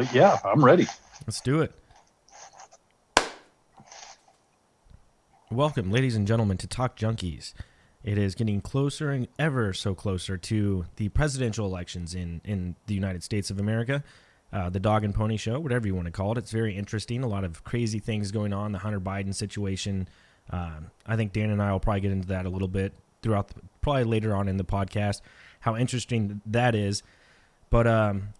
But yeah, I'm ready. Let's do it. Welcome, ladies and gentlemen, to Talk Junkies. It is getting closer and ever so closer to the presidential elections in the United States of America. The dog and pony show, whatever you want to call it. It's very interesting. A lot of crazy things going on. The Hunter Biden situation. I think Dan and I will probably get into that a little bit probably later on in the podcast, how interesting that is. But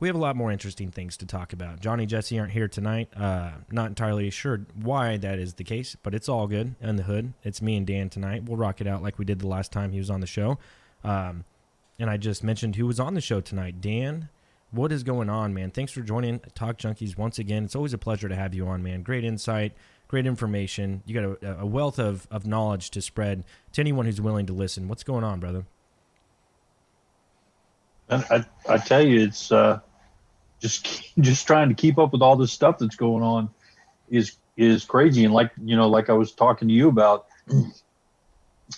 we have a lot more interesting things to talk about. Johnny and Jesse aren't here tonight. Not entirely sure why that is the case, but it's all good in the hood. It's me and Dan tonight. We'll rock it out like we did the last time he was on the show. And I just mentioned who was on the show tonight. Dan, what is going on, man? Thanks for joining Talk Junkies once again. It's always a pleasure to have you on, man. Great insight, great information. You got a wealth of knowledge to spread to anyone who's willing to listen. What's going on, brother? And I tell you, it's just trying to keep up with all this stuff that's going on is crazy. And like I was talking to you about,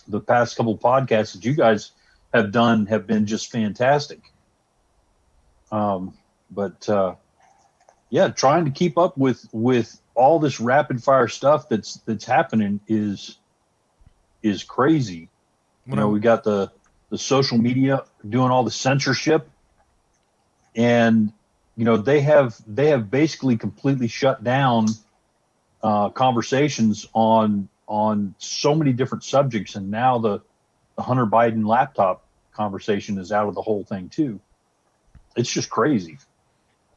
the past couple of podcasts that you guys have done have been just fantastic. But yeah, trying to keep up with all this rapid fire stuff that's happening is crazy. We got the social media doing all the censorship, and they have basically completely shut down conversations on so many different subjects, and now the Hunter Biden laptop conversation is out of the whole thing too. It's just crazy.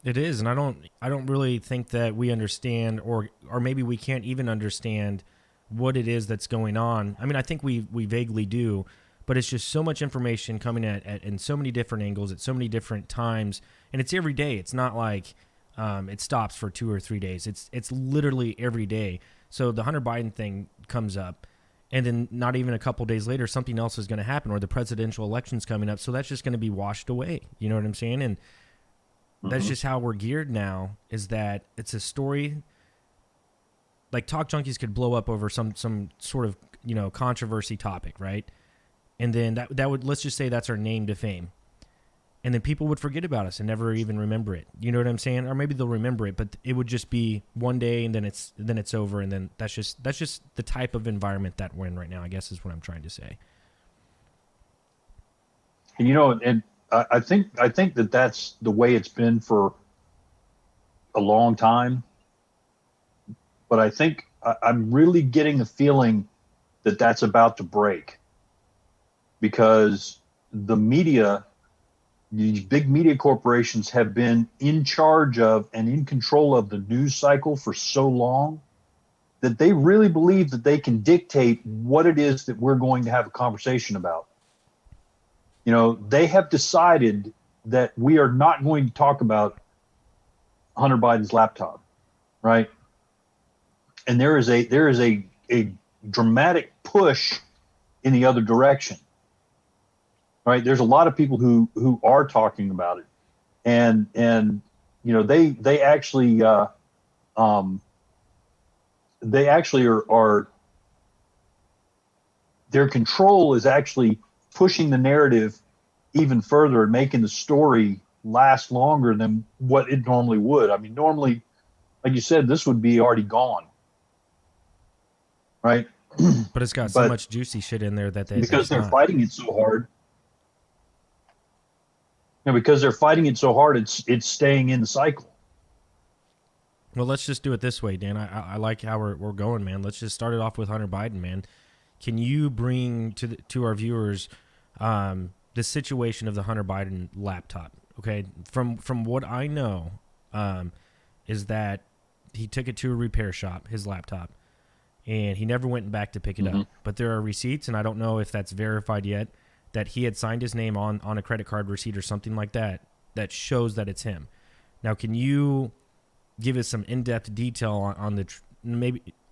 It is, and I don't really think that we understand, or maybe we can't even understand what it is that's going on. I mean, I think we vaguely do, but it's just so much information coming at in so many different angles at so many different times, and it's every day. It's not like it stops for 2 or 3 days. It's literally every day. So the Hunter Biden thing comes up, and then not even a couple days later, something else is going to happen, or the presidential election's coming up. So that's just going to be washed away. You know what I'm saying? And that's just how we're geared now, is that it's a story. Like Talk Junkies could blow up over some sort of, controversy topic, right? And then that would, let's just say that's our name to fame. And then people would forget about us and never even remember it. You know what I'm saying? Or maybe they'll remember it, but it would just be one day and then it's over, and then that's just the type of environment that we're in right now, I guess is what I'm trying to say. And I think that that's the way it's been for a long time. But I think I'm really getting the feeling that that's about to break, because the media, these big media corporations, have been in charge of and in control of the news cycle for so long that they really believe that they can dictate what it is that we're going to have a conversation about. They have decided that we are not going to talk about Hunter Biden's laptop, right? And there is a dramatic push in the other direction. Right, there's a lot of people who are talking about it, and they actually are their control is actually pushing the narrative even further and making the story last longer than what it normally would. I mean, normally, like you said, this would be already gone, right? But it's got so much juicy shit in there because they're fighting it so hard. Because they're fighting it so hard, it's staying in the cycle. Well, let's just do it this way, Dan. I like how we're going, man. Let's just start it off with Hunter Biden, man. Can you bring to our viewers the situation of the Hunter Biden laptop? Okay, from what I know, is that he took it to a repair shop, his laptop, and he never went back to pick it up. But there are receipts, and I don't know if that's verified yet, that he had signed his name on a credit card receipt or something like that shows that it's him. Now, can you give us some in-depth detail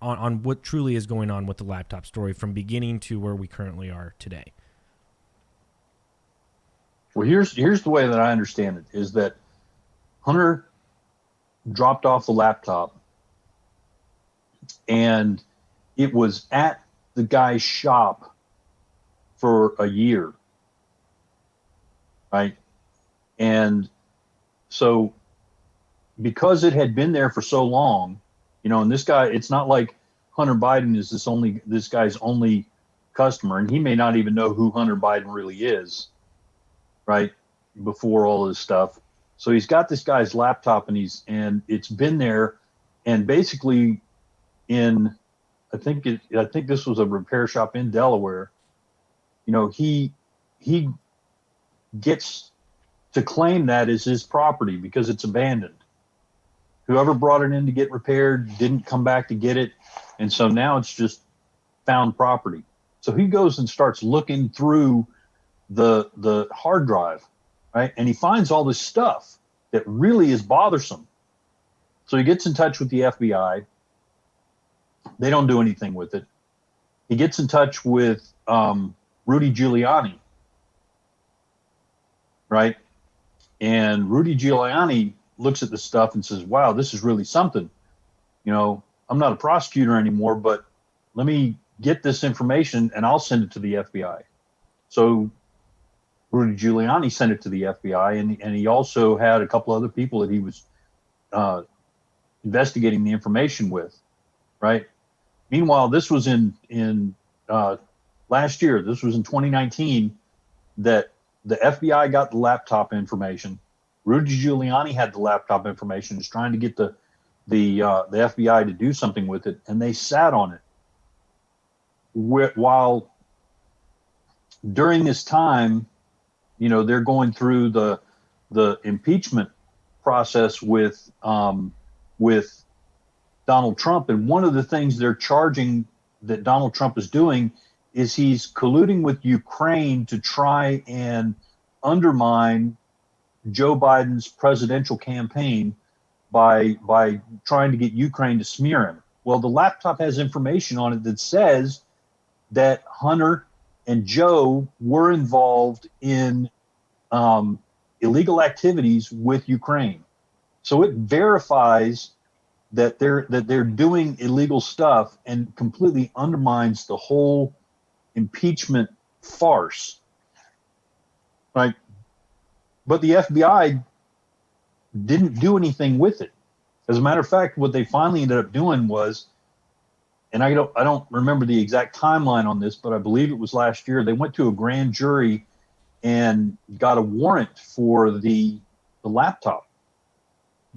on what truly is going on with the laptop story from beginning to where we currently are today? Well, here's the way that I understand it, is that Hunter dropped off the laptop, and it was at the guy's shop for a year, right? And so because it had been there for so long, and this guy, it's not like Hunter Biden is this guy's only customer, and he may not even know who Hunter Biden really is, right? Before all this stuff. So he's got this guy's laptop, and it's been there, and basically I think this was a repair shop in Delaware. He gets to claim that as his property because it's abandoned. Whoever brought it in to get repaired didn't come back to get it, and so now it's just found property. So he goes and starts looking through the hard drive, right? And he finds all this stuff that really is bothersome. So he gets in touch with the FBI. They don't do anything with it. He gets in touch with Rudy Giuliani, right? And Rudy Giuliani looks at the stuff and says, wow, this is really something. I'm not a prosecutor anymore, but let me get this information and I'll send it to the FBI. So Rudy Giuliani sent it to the FBI, and he also had a couple other people that he was investigating the information with, right? Meanwhile, this was in last year. This was in 2019 that the FBI got the laptop information. Rudy Giuliani had the laptop information. Is trying to get the FBI to do something with it, and they sat on it. While during this time, they're going through the impeachment process with Donald Trump, and one of the things they're charging that Donald Trump is doing is he's colluding with Ukraine to try and undermine Joe Biden's presidential campaign by trying to get Ukraine to smear him. Well, the laptop has information on it that says that Hunter and Joe were involved in illegal activities with Ukraine. So it verifies that they're doing illegal stuff and completely undermines the whole impeachment farce. Right? But the FBI didn't do anything with it. As a matter of fact, what they finally ended up doing was, and I don't remember the exact timeline on this, but I believe it was last year, they went to a grand jury and got a warrant for the laptop.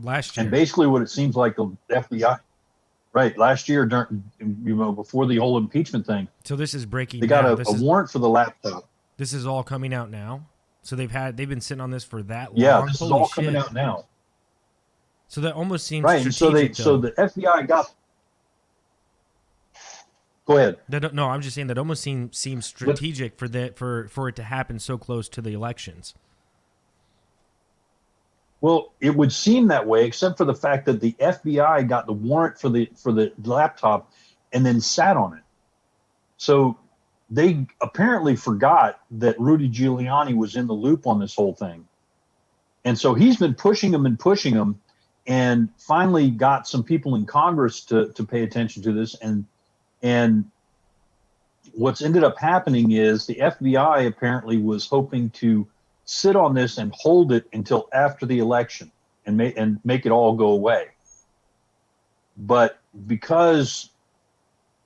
Last year. And basically what it seems like the FBI, right, last year, before the whole impeachment thing. So this is breaking. They got a warrant for the laptop. This is all coming out now? So they've been sitting on this for that long? Yeah, this Holy is all shit. coming out now. So that almost seems right. And so the FBI got. Go ahead. No, I'm just saying that almost seems strategic for it to happen so close to the elections. Well, it would seem that way, except for the fact that the FBI got the warrant for the laptop and then sat on it. So they apparently forgot that Rudy Giuliani was in the loop on this whole thing. And so he's been pushing them and finally got some people in Congress to pay attention to this. And what's ended up happening is the FBI apparently was hoping to sit on this and hold it until after the election and make it all go away. But because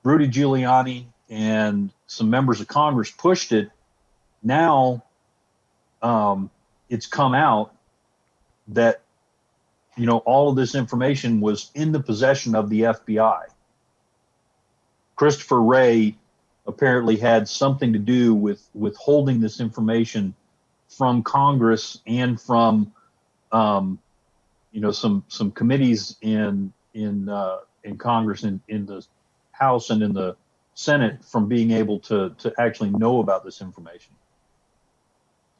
Rudy Giuliani and some members of Congress pushed it, now it's come out that all of this information was in the possession of the FBI. Christopher Wray apparently had something to do with withholding this information from Congress and from some committees in Congress, in the House and in the Senate, from being able to actually know about this information.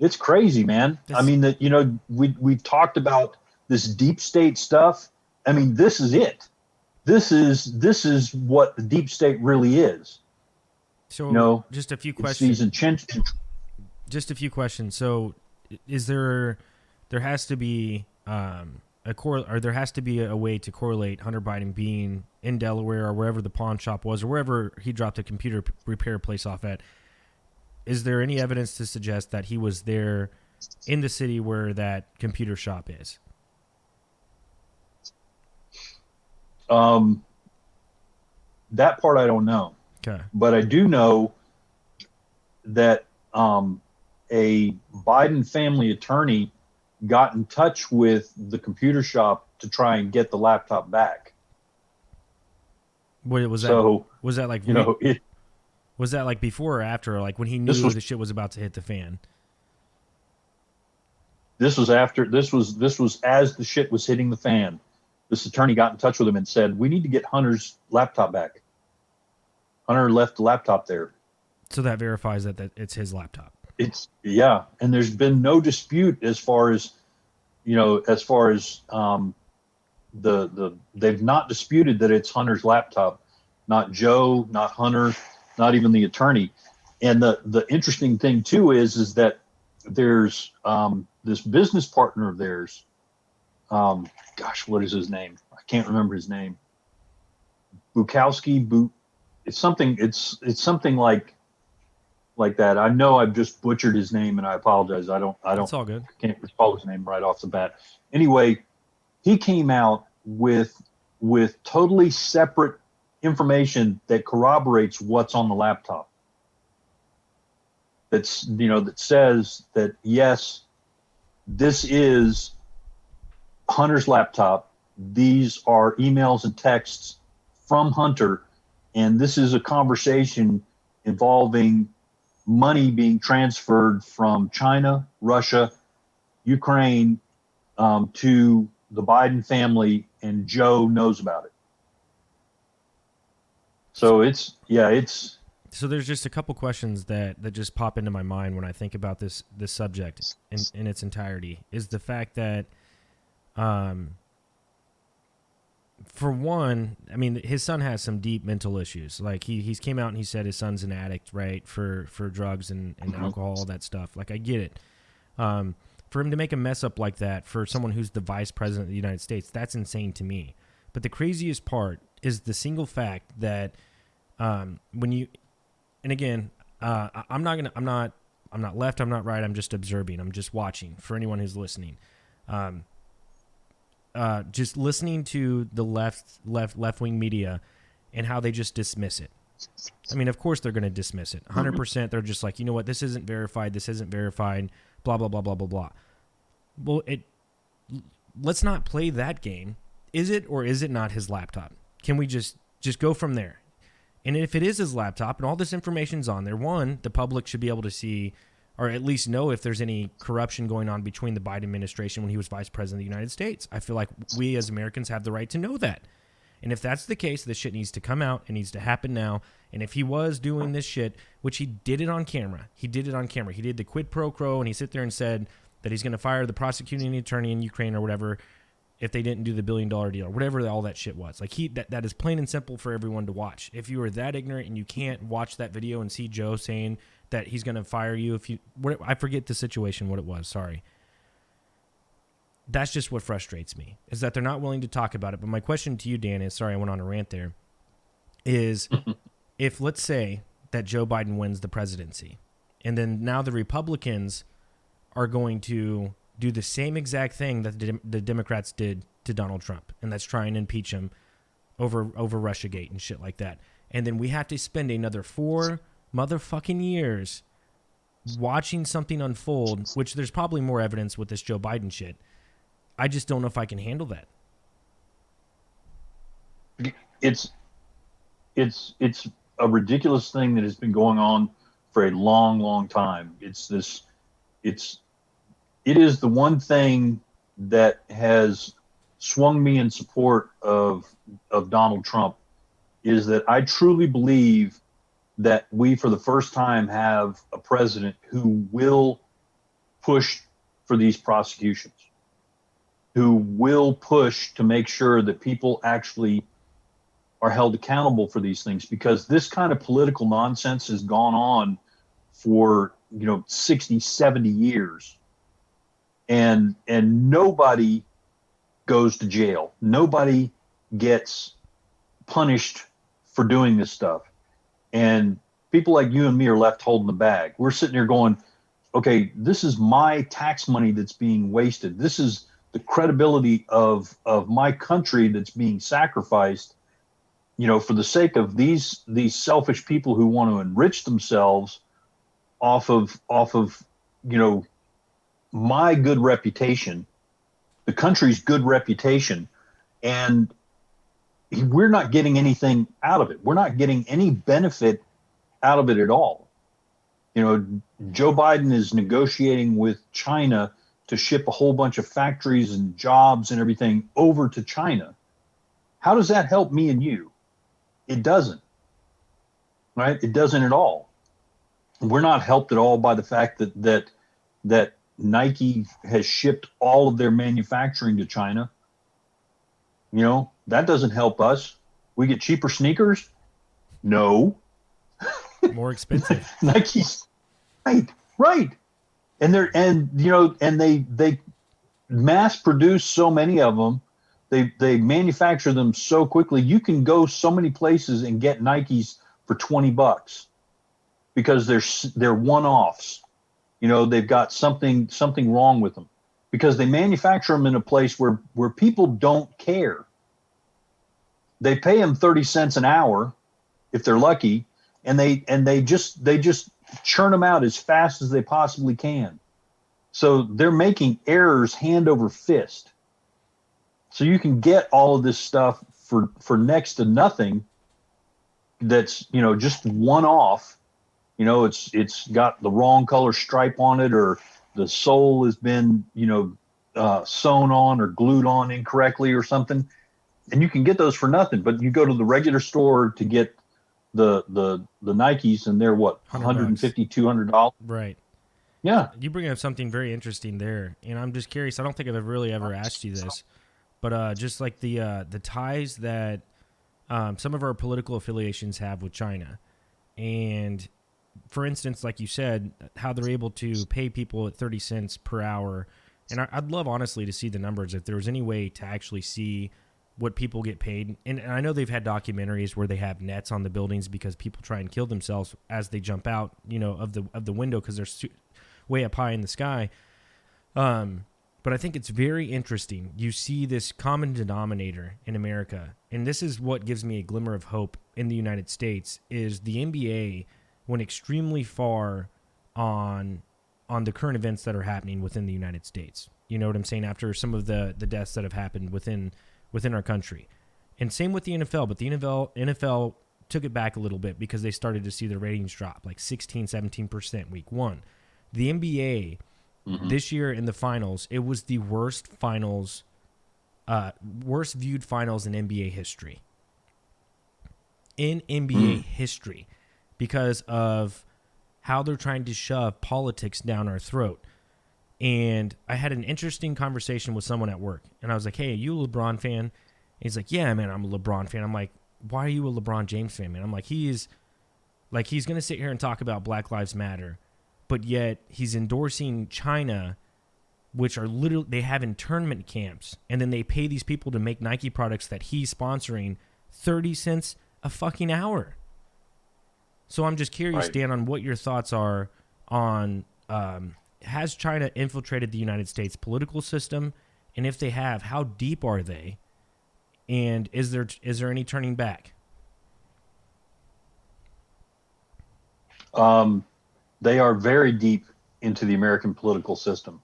It's crazy, man. I mean, we've talked about this deep state stuff. I mean, this is it. This is what the deep state really is. So, just a few questions. Just a few questions. So, is there has to be there has to be a way to correlate Hunter Biden being in Delaware or wherever the pawn shop was or wherever he dropped a computer repair place off at? Is there any evidence to suggest that he was there in the city where that computer shop is? Um, that part I don't know, Okay. but I do know that a Biden family attorney got in touch with the computer shop to try and get the laptop back. What was that? So, Was that like you know, was that like before or after? Like when he this knew was the shit was about to hit the fan? this was after this was as the shit was hitting the fan. This attorney got in touch with him and said, "We need to get Hunter's laptop back. Hunter left the laptop there." So that verifies that it's his laptop. It's yeah, and there's been no dispute as far as the they've not disputed that it's Hunter's laptop, not Joe, not Hunter, not even the attorney. And the interesting thing too is that there's this business partner of theirs. Gosh, what is his name? I can't remember his name. Bukowski. It's something. It's something like that. I know I've just butchered his name, and I apologize. It's all good. I can't recall his name right off the bat. Anyway, he came out with totally separate information that corroborates what's on the laptop. That says that yes, this is Hunter's laptop. These are emails and texts from Hunter, and this is a conversation involving money being transferred from China, Russia, Ukraine to the Biden family, and Joe knows about it. So it's So there's just a couple questions that just pop into my mind when I think about this subject in its entirety. Is the fact that, for one, I mean, his son has some deep mental issues. Like he's came out and he said his son's an addict, right, for drugs and alcohol, all that stuff. Like I get it. For him to make a mess up like that for someone who's the vice president of the United States, that's insane to me. But the craziest part is the single fact that when you, and again, I'm not left, I'm not right, I'm just observing, I'm just watching for anyone who's listening. Just listening to the left wing media and how they just dismiss it. I mean, of course they're going to dismiss it. 100%. They're just like, you know what, this isn't verified. This isn't verified. Blah blah blah blah blah blah. Well, let's not play that game. Is it or is it not his laptop? Can we just go from there? And if it is his laptop and all this information's on there, one, the public should be able to see or at least know if there's any corruption going on between the Biden administration when he was vice president of the United States. I feel like we as Americans have the right to know that. And if that's the case, this shit needs to come out. It needs to happen now. And if he was doing this shit, which he did it on camera. He did the quid pro quo, and he sit there and said that he's going to fire the prosecuting attorney in Ukraine or whatever if they didn't do the $1 billion deal or whatever all that shit was. Like that is plain and simple for everyone to watch. If you are that ignorant and you can't watch that video and see Joe saying that he's going to fire you I forget the situation, what it was. Sorry. That's just what frustrates me, is that they're not willing to talk about it. But my question to you, Dan, is, sorry, I went on a rant there, is if let's say that Joe Biden wins the presidency and then now the Republicans are going to do the same exact thing that the Democrats did to Donald Trump, and that's try and impeach him over Russiagate and shit like that. And then we have to spend another 4 motherfucking years watching something unfold, which there's probably more evidence with this Joe Biden shit. I just don't know if I can handle that. it's a ridiculous thing that has been going on for a long time. It is the one thing that has swung me in support of Donald Trump, is that I truly believe that we, for the first time, have a president who will push for these prosecutions, who will push to make sure that people actually are held accountable for these things, because this kind of political nonsense has gone on for 60, 70 years, and nobody goes to jail. Nobody gets punished for doing this stuff. And people like you and me are left holding the bag. We're sitting here going, okay, this is my tax money that's being wasted. This is the credibility of my country that's being sacrificed, for the sake of these selfish people who want to enrich themselves off of my good reputation, the country's good reputation, and we're not getting anything out of it. We're not getting any benefit out of it at all. Joe Biden is negotiating with China to ship a whole bunch of factories and jobs and everything over to China. How does that help me and you? It doesn't, right? It doesn't at all. We're not helped at all by the fact that Nike has shipped all of their manufacturing to China. That doesn't help us. We get cheaper sneakers? No. More expensive. Nike's right. And they mass produce so many of them. They manufacture them so quickly. You can go so many places and get Nikes for $20 because they're one-offs. They've got something wrong with them because they manufacture them in a place where people don't care. They pay them 30 cents an hour if they're lucky, and they just churn them out as fast as they possibly can. So they're making errors hand over fist. So you can get all of this stuff for next to nothing. That's just one off. It's got the wrong color stripe on it, or the sole has been sewn on or glued on incorrectly or something. And you can get those for nothing, but you go to the regular store to get the Nikes, and they're what, $150, $200? Right. Yeah. You bring up something very interesting there, and I'm just curious. I don't think I've really ever asked you this, but just like the ties that some of our political affiliations have with China, and for instance, like you said, how they're able to pay people at 30 cents per hour. And I'd love, honestly, to see the numbers if there was any way to actually see what people get paid. And I know they've had documentaries where they have nets on the buildings because people try and kill themselves as they jump out, of the window because they're way up high in the sky. But I think it's very interesting. You see this common denominator in America, and this is what gives me a glimmer of hope in the United States, is the NBA went extremely far on the current events that are happening within the United States. You know what I'm saying? After some of the deaths that have happened within our country. And same with the NFL, but the NFL took it back a little bit because they started to see their ratings drop like 16, 17% week one. The NBA this year in the finals, it was the worst viewed finals in NBA history. In NBA history, because of how they're trying to shove politics down our throat. And I had an interesting conversation with someone at work, and I was like, "Hey, are you a LeBron fan?" And he's like, "Yeah, man, I'm a LeBron fan." I'm like, "Why are you a LeBron James fan, man?" I'm like, he's going to sit here and talk about Black Lives Matter, but yet he's endorsing China, which are literally, they have internment camps, and then they pay these people to make Nike products that he's sponsoring 30 cents a fucking hour. So I'm just curious, Right. Dan, on what your thoughts are on has China infiltrated the United States political system? And if they have, how deep are they? And is there any turning back? They are very deep into the American political system.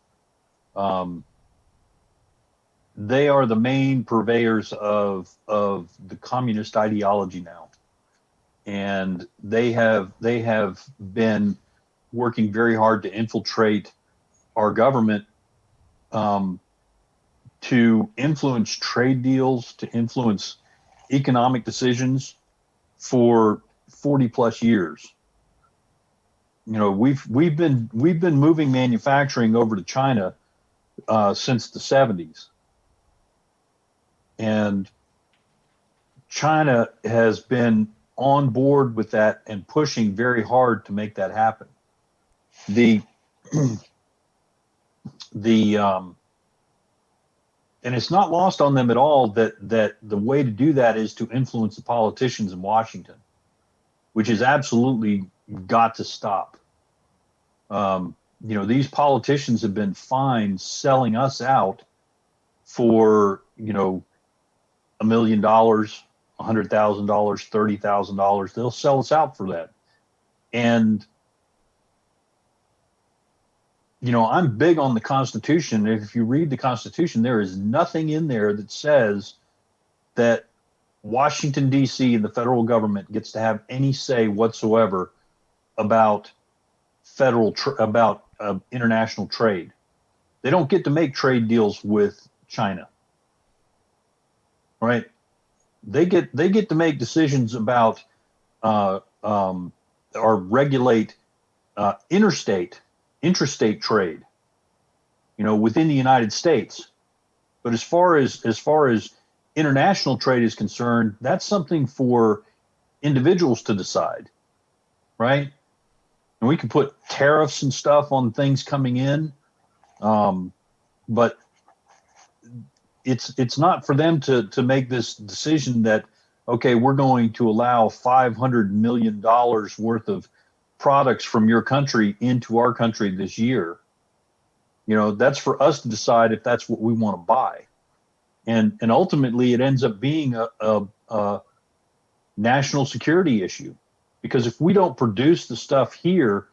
They are the main purveyors of the communist ideology now, and they have been working very hard to infiltrate our government, to influence trade deals, to influence economic decisions for 40 plus years. We've been moving manufacturing over to China since the 70s, and China has been on board with that and pushing very hard to make that happen. And it's not lost on them at all that the way to do that is to influence the politicians in Washington, which has absolutely got to stop. These politicians have been fine selling us out for, $1 million, $100,000, $30,000. They'll sell us out for that. And, I'm big on the Constitution. If you read the Constitution, there is nothing in there that says that Washington, D.C., and the federal government gets to have any say whatsoever about international trade. They don't get to make trade deals with China, right? They get to make decisions about or regulate intrastate trade, within the United States. But as far as international trade is concerned, that's something for individuals to decide, right? And we can put tariffs and stuff on things coming in, but it's not for them to make this decision that, okay, we're going to allow $500 million worth of products from your country into our country this year. That's for us to decide if that's what we want to buy. And ultimately it ends up being a national security issue, because if we don't produce the stuff here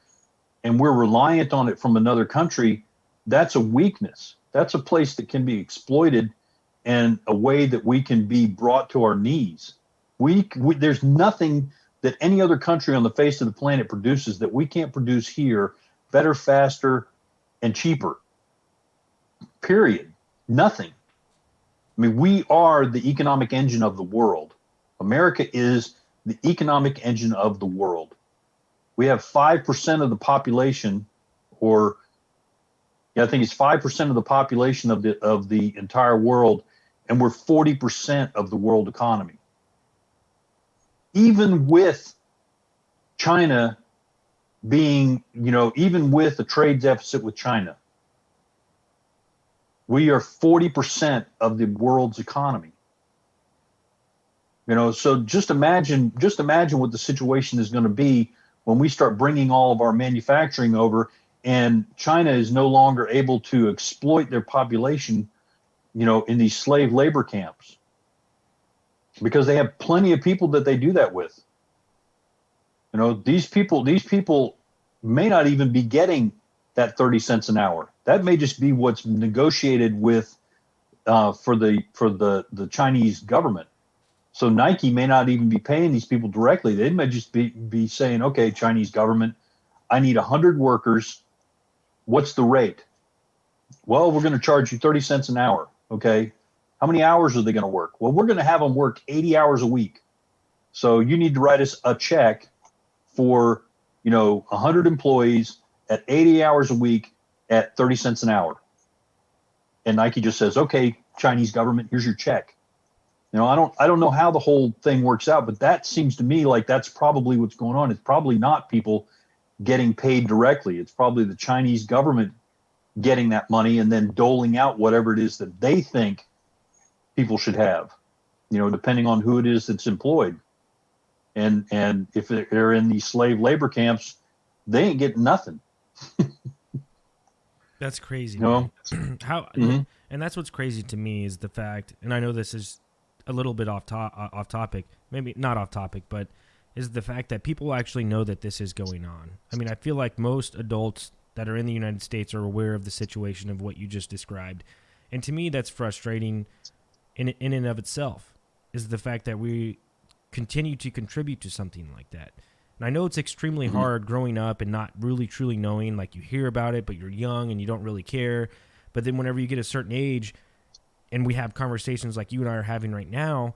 and we're reliant on it from another country, that's a weakness. That's a place that can be exploited and a way that we can be brought to our knees. There's nothing that any other country on the face of the planet produces that we can't produce here better, faster, and cheaper. Period. Nothing. I mean, we are the economic engine of the world. America is the economic engine of the world. We have 5% of the population, I think it's 5% of the population of the entire world, and we're 40% of the world economy. Even with China being, even with a trade deficit with China, we are 40% of the world's economy. So just imagine what the situation is going to be when we start bringing all of our manufacturing over, and China is no longer able to exploit their population, in these slave labor camps, because they have plenty of people that they do that with. These people may not even be getting that 30 cents an hour. That may just be what's negotiated with for the Chinese government. So Nike may not even be paying these people directly. They may just be saying, okay, Chinese government, I need 100 workers. What's the rate? Well, we're going to charge you 30 cents an hour. Okay. How many hours are they going to work? Well, we're going to have them work 80 hours a week. So you need to write us a check for, 100 employees at 80 hours a week at 30 cents an hour. And Nike just says, okay, Chinese government, here's your check. I don't know how the whole thing works out, but that seems to me like that's probably what's going on. It's probably not people getting paid directly. It's probably the Chinese government getting that money and then doling out whatever it is that they think people should have, depending on who it is that's employed. And if they're in these slave labor camps, they ain't getting nothing. That's crazy. How, mm-hmm. And that's what's crazy to me is the fact, and I know this is a little bit off topic, maybe not off topic, but is the fact that people actually know that this is going on. I mean, I feel like most adults that are in the United States are aware of the situation of what you just described. And to me, that's frustrating in and of itself, is the fact that we continue to contribute to something like that. And I know it's extremely mm-hmm. hard growing up and not really truly knowing, like you hear about it, but you're young and you don't really care. But then whenever you get a certain age and we have conversations like you and I are having right now,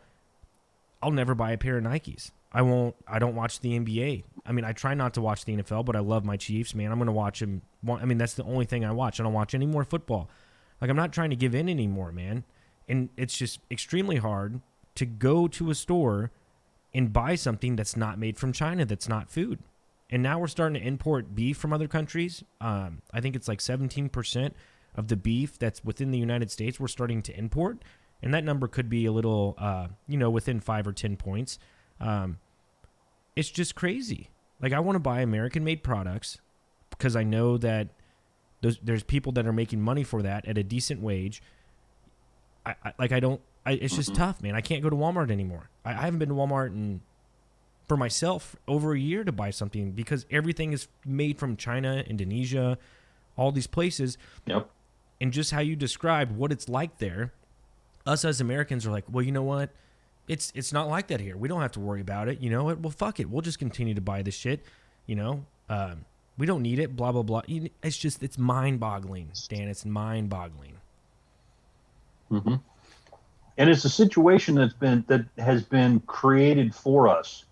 I'll never buy a pair of Nikes. I don't watch the NBA. I mean, I try not to watch the NFL, but I love my Chiefs, man. I'm going to watch them. I mean, that's the only thing I watch. I don't watch any more football. Like, I'm not trying to give in anymore, man. And it's just extremely hard to go to a store and buy something that's not made from China, that's not food. And now we're starting to import beef from other countries. I think it's like 17% of the beef that's within the United States we're starting to import. And that number could be a little, within 5 or 10 points. It's just crazy. Like, I want to buy American-made products because I know that there's people that are making money for that at a decent wage. I don't. It's just tough, man. I can't go to Walmart anymore. I haven't been to Walmart for myself over a year to buy something because everything is made from China, Indonesia, all these places. Yep. And just how you described what it's like there, us as Americans are like, well, you know what? It's not like that here. We don't have to worry about it. You know what? Well, fuck it. We'll just continue to buy this shit. You know, we don't need it. Blah blah blah. It's mind-boggling, Dan. It's mind-boggling. Mm-hmm. And it's a situation that has been created for us.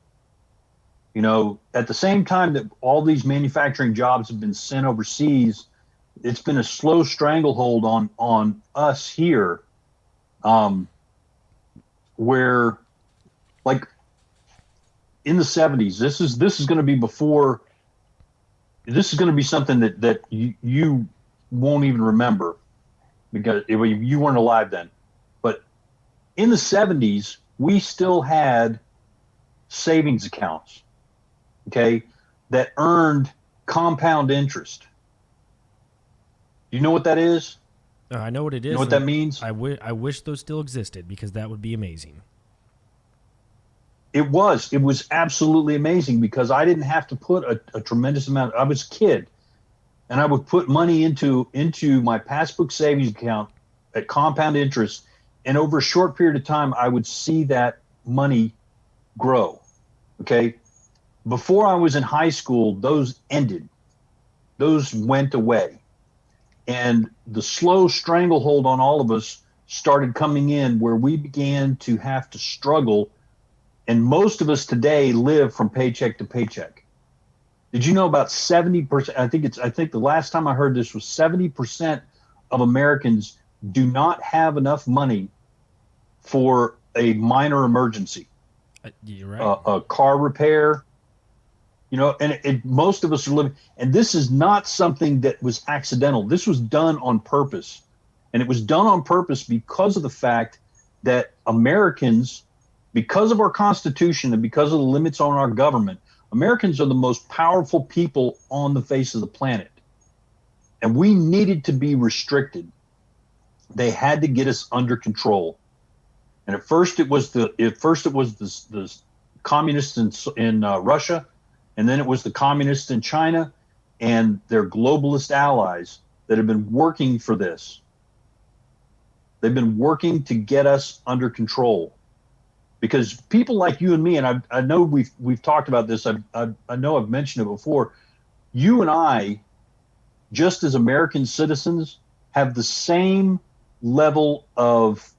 You know, at the same time that all these manufacturing jobs have been sent overseas, it's been a slow stranglehold on us here, where, like, in the 70s, this is going to be before. This is going to be something that you won't even remember because you weren't alive then. But in the 70s, we still had savings accounts, okay, that earned compound interest. Do you know what that is? I know what it is. You know what that means? I wish those still existed because that would be amazing. It was absolutely amazing because I didn't have to put a tremendous amount. I was a kid, and I would put money into my passbook savings account at compound interest, and over a short period of time, I would see that money grow. Okay, before I was in high school, those ended. Those went away, and the slow stranglehold on all of us started coming in, where we began to have to struggle. And most of us today live from paycheck to paycheck. Did you know about 70%? I think the last time I heard this was 70% of Americans do not have enough money for a minor emergency. You're right. A car repair, you know, and most of us are living. And this is not something that was accidental. This was done on purpose. And it was done on purpose because of the fact that Americans, because of our Constitution and because of the limits on our government, Americans are the most powerful people on the face of the planet. And we needed to be restricted. They had to get us under control. And at first it was the communists in Russia, and then it was the communists in China and their globalist allies that have been working for this. They've been working to get us under control. Because people like you and me, and I know we've talked about this. I know I've mentioned it before. You and I, just as American citizens, have the same level of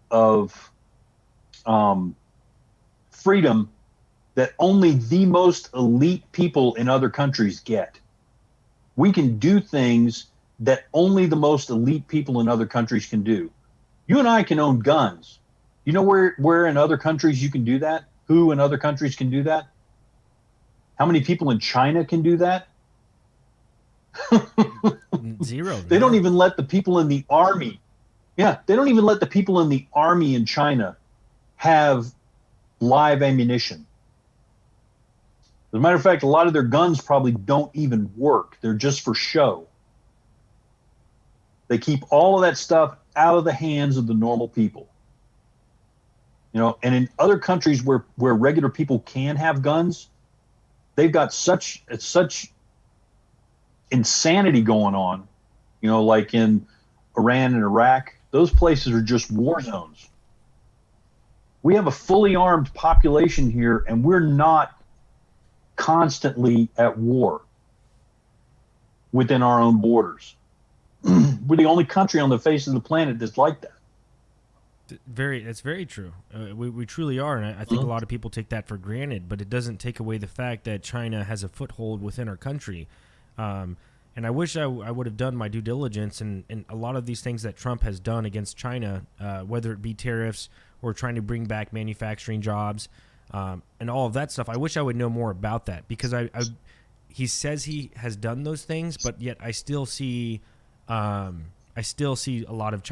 freedom that only the most elite people in other countries get. We can do things that only the most elite people in other countries can do. You and I can own guns. You know where in other countries you can do that? Who in other countries can do that? How many people in China can do that? Zero. They don't even let the people in the army. Yeah, they don't even let the people in the army in China have live ammunition. As a matter of fact, a lot of their guns probably don't even work. They're just for show. They keep all of that stuff out of the hands of the normal people. You know, and in other countries where regular people can have guns, they've got such insanity going on. You know, like in Iran and Iraq, those places are just war zones. We have a fully armed population here, and we're not constantly at war within our own borders. We're the only country on the face of the planet that's like that. It's very true. We truly are, and I think a lot of people take that for granted. But it doesn't take away the fact that China has a foothold within our country. And I wish I would have done my due diligence and a lot of these things that Trump has done against China, whether it be tariffs or trying to bring back manufacturing jobs, and all of that stuff. I wish I would know more about that because he says he has done those things, but yet I still see a lot of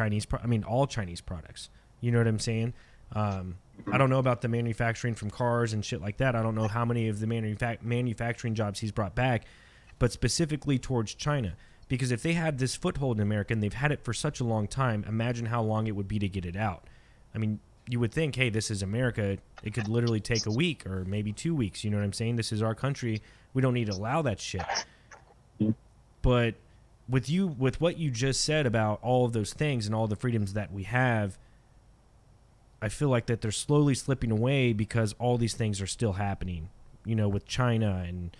all Chinese products. You know what I'm saying? I don't know about the manufacturing from cars and shit like that. I don't know how many of the manufacturing jobs he's brought back, but specifically towards China. Because if they had this foothold in America and they've had it for such a long time, imagine how long it would be to get it out. I mean, you would think, hey, this is America. It could literally take a week or maybe 2 weeks. You know what I'm saying? This is our country. We don't need to allow that shit. But with what you just said about all of those things and all the freedoms that we have, I feel like that they're slowly slipping away because all these things are still happening. You know, with China and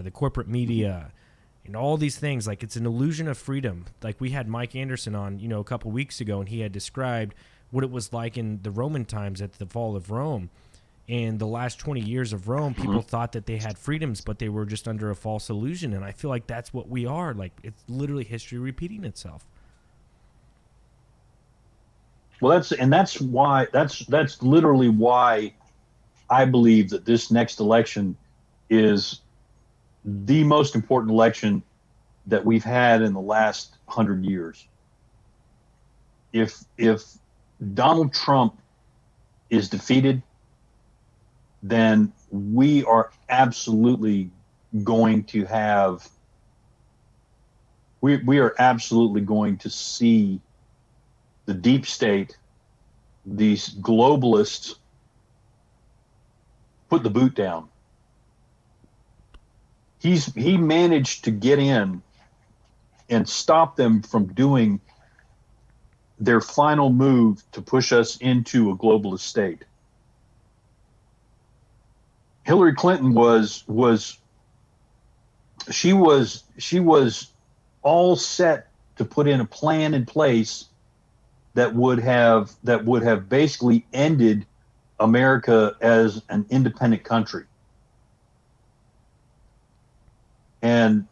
the corporate media and all these things. Like, it's an illusion of freedom. Like, we had Mike Anderson on, a couple weeks ago, and he had described what it was like in the Roman times at the fall of Rome. And the last 20 years of Rome, people thought that they had freedoms, but they were just under a false illusion. And I feel like that's what we are. Like, it's literally history repeating itself. Well, that's literally why I believe that this next election is the most important election that we've had in the last 100 years. If Donald Trump is defeated, then we are absolutely going to have, we are absolutely going to see the deep state, these globalists, put the boot down. He managed to get in and stop them from doing their final move to push us into a globalist state. Hillary Clinton was all set to put in a plan in place that would have basically ended America as an independent country. And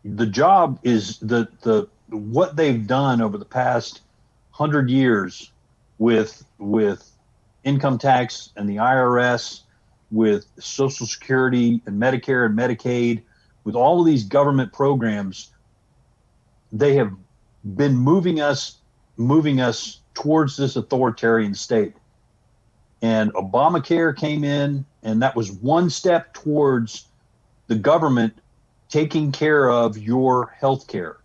the job is the what they've done over the past 100 years with income tax and the IRS, with Social Security and Medicare and Medicaid, with all of these government programs, they have been moving us towards this authoritarian state. And Obamacare came in, and that was one step towards the government taking care of your health care.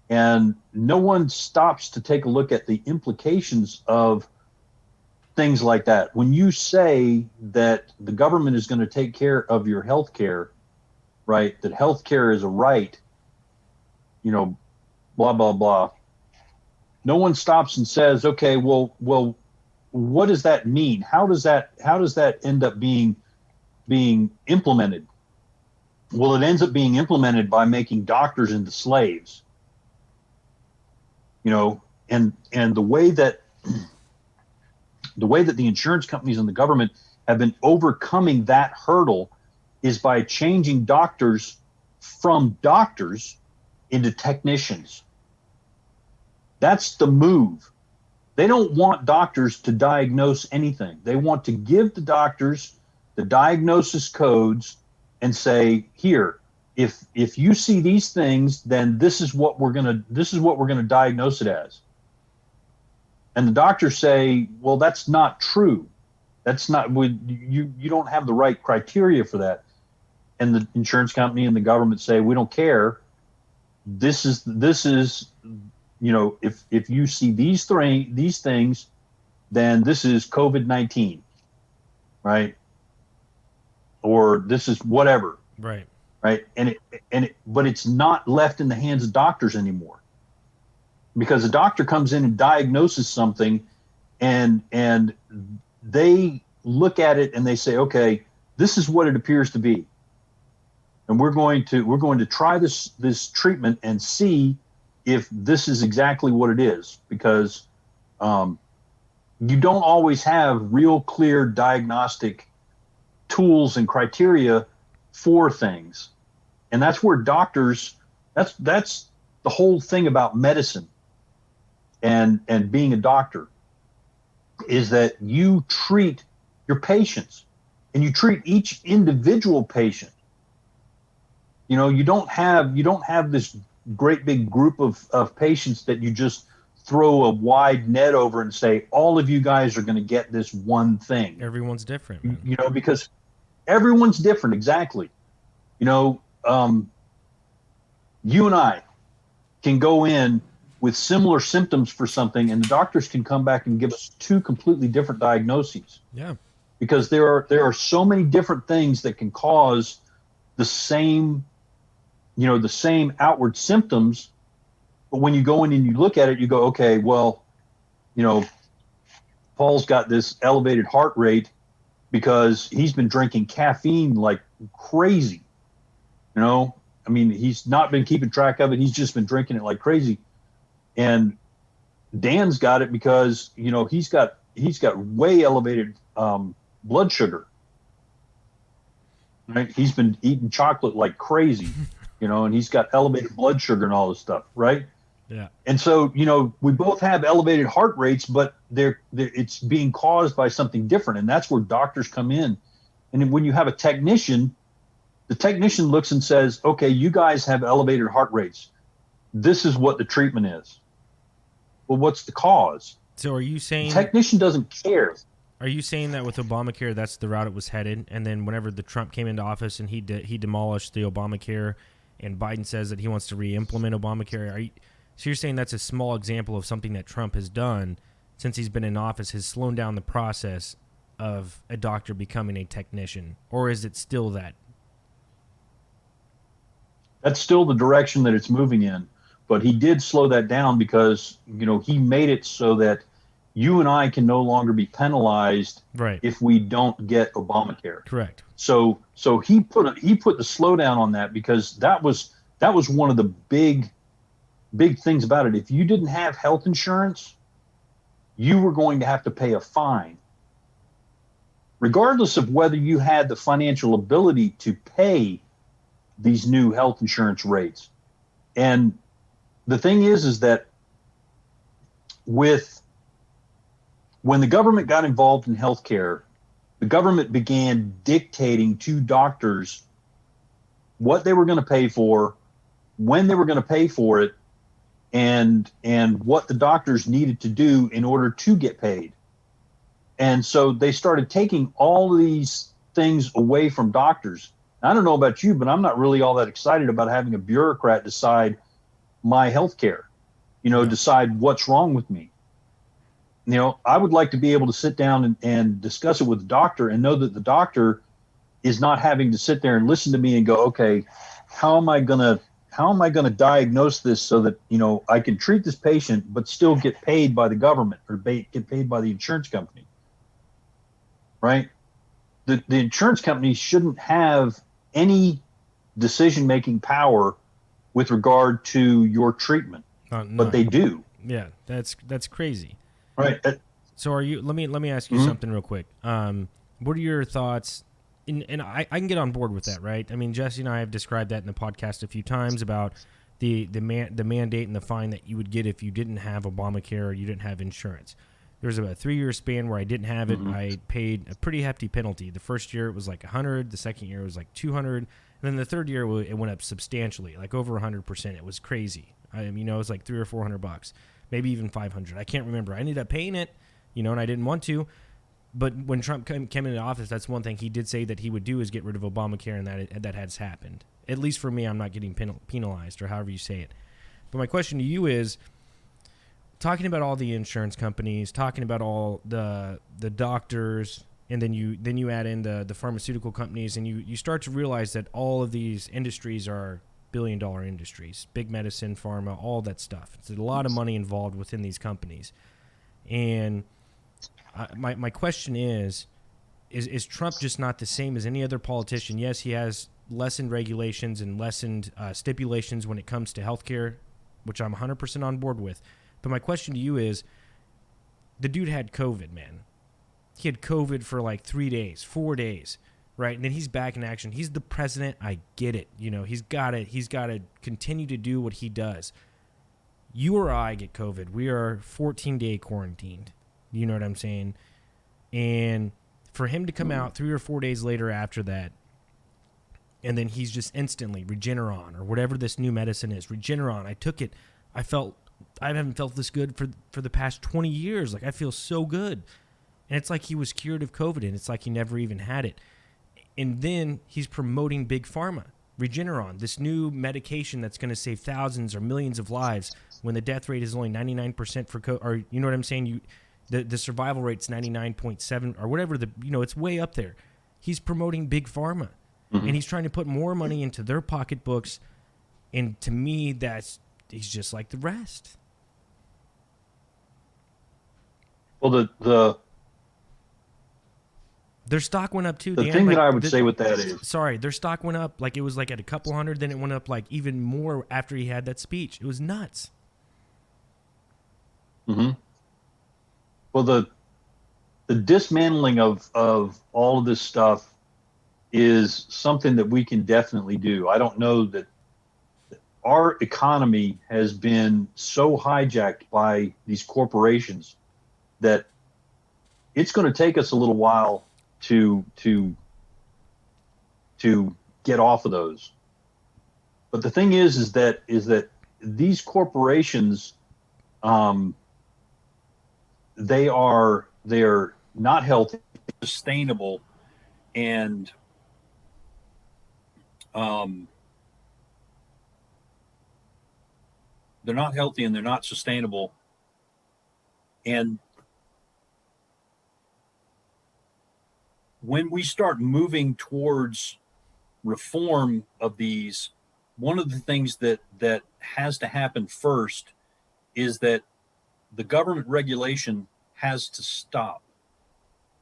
And no one stops to take a look at the implications of things like that. When you say that the government is going to take care of your health care, right, that health care is a right, blah, blah, blah. No one stops and says, okay, well, what does that mean? How does that end up being implemented? Well, it ends up being implemented by making doctors into slaves. And the way that the insurance companies and the government have been overcoming that hurdle is by changing doctors from doctors into technicians. That's the move. They don't want doctors to diagnose anything. They want to give the doctors the diagnosis codes and say, here, if you see these things, then this is what we're gonna diagnose it as. And the doctors say, well, that's not true. That's not, you don't have the right criteria for that. And the insurance company and the government say, we don't care. This is if you see these things, then this is COVID-19, right? Or this is whatever. Right. Right. But it's not left in the hands of doctors anymore, because a doctor comes in and diagnoses something, and they look at it and they say, okay, this is what it appears to be. And we're going to try this treatment and see if this is exactly what it is, because you don't always have real clear diagnostic tools and criteria for things. And that's where doctors, that's the whole thing about medicine and being a doctor, is that you treat your patients and you treat each individual patient. You don't have this great big group of patients that you just throw a wide net over and say, all of you guys are going to get this one thing. Everyone's different, man. Because everyone's different. Exactly. You and I can go in with similar symptoms for something, and the doctors can come back and give us two completely different diagnoses. Yeah. Because there are so many different things that can cause the same, the same outward symptoms, but when you go in and you look at it, you go, okay, well, Paul's got this elevated heart rate because he's been drinking caffeine like crazy. He's not been keeping track of it. He's just been drinking it like crazy. And Dan's got it because, he's got way elevated blood sugar. Right? He's been eating chocolate like crazy, and he's got elevated blood sugar and all this stuff, right? Yeah. And so, we both have elevated heart rates, but it's being caused by something different. And that's where doctors come in. And when you have a technician, the technician looks and says, okay, you guys have elevated heart rates. This is what the treatment is. Well, what's the cause? So are you saying the technician doesn't care? Are you saying that with Obamacare, that's the route it was headed? And then whenever the Trump came into office and he demolished the Obamacare, and Biden says that he wants to re-implement Obamacare, so you're saying that's a small example of something that Trump has done since he's been in office, has slowed down the process of a doctor becoming a technician? Or is it still that? That's still the direction that it's moving in. But he did slow that down because, he made it so that you and I can no longer be penalized if we don't get Obamacare. Correct. So he put the slowdown on that because that was one of the big things about it. If you didn't have health insurance, you were going to have to pay a fine, regardless of whether you had the financial ability to pay these new health insurance rates. And the thing is that when the government got involved in healthcare, the government began dictating to doctors what they were going to pay for, when they were going to pay for it, and what the doctors needed to do in order to get paid. And so they started taking all of these things away from doctors. I don't know about you, but I'm not really all that excited about having a bureaucrat decide my health care, decide what's wrong with me. I would like to be able to sit down and discuss it with the doctor and know that the doctor is not having to sit there and listen to me and go, okay, how am I going to diagnose this so that, I can treat this patient, but still get paid by the government or get paid by the insurance company, right? The insurance company shouldn't have any decision-making power with regard to your treatment, but they do. Yeah, that's crazy. Right. So are you? Let me ask you something real quick. What are your thoughts? And I can get on board with that, right? I mean, Jesse and I have described that in the podcast a few times about the mandate and the fine that you would get if you didn't have Obamacare or you didn't have insurance. There was about a 3-year span where I didn't have it. I paid a pretty hefty penalty. The first year it was like $100. The second year it was like $200. And then the third year it went up substantially, like over 100%. It was crazy. It was like $300 or $400, maybe even $500. I can't remember. I ended up paying it, and I didn't want to. But when Trump came into office, that's one thing he did say that he would do is get rid of Obamacare, and that has happened. At least for me, I'm not getting penalized or however you say it. But my question to you is, talking about all the insurance companies, talking about all the doctors, and then you add in the pharmaceutical companies, and you start to realize that all of these industries are billion-dollar industries, big medicine, pharma, all that stuff. It's a lot of money involved within these companies. And my question is Trump just not the same as any other politician? Yes, he has lessened regulations and lessened stipulations when it comes to healthcare, which I'm 100% on board with. But my question to you is, the dude had COVID, man. He had COVID for like 3 days, 4 days, right? And then he's back in action. He's the president. I get it. He's got to continue to do what he does. You or I get COVID. We are 14-day quarantined. You know what I'm saying? And for him to come out 3 or 4 days later after that, and then he's just instantly Regeneron or whatever this new medicine is. Regeneron, I took it. I haven't felt this good for the past 20 years. Like, I feel so good. And it's like he was cured of COVID, and it's like he never even had it. And then he's promoting Big Pharma, Regeneron, this new medication that's going to save thousands or millions of lives. when the death rate is only 99% for or you know what I'm saying? The survival rate's 99.7 or whatever, it's way up there. He's promoting big pharma, and he's trying to put more money into their pocketbooks. And to me, he's just like the rest. Well, their stock went up too. The Dan. thing like, that I would say with that is, sorry, their stock went up like it was like at a couple hundred, then it went up like even more after he had that speech. It was nuts. Well, the dismantling of all of this stuff is something that we can definitely do. I don't know that our economy has been so hijacked by these corporations that it's going to take us a little while to get off of those. But the thing is that these corporations, they are not healthy, sustainable, and they're not healthy and they're not sustainable. And when we start moving towards reform of these, one of the things that has to happen first is that the government regulation has to stop.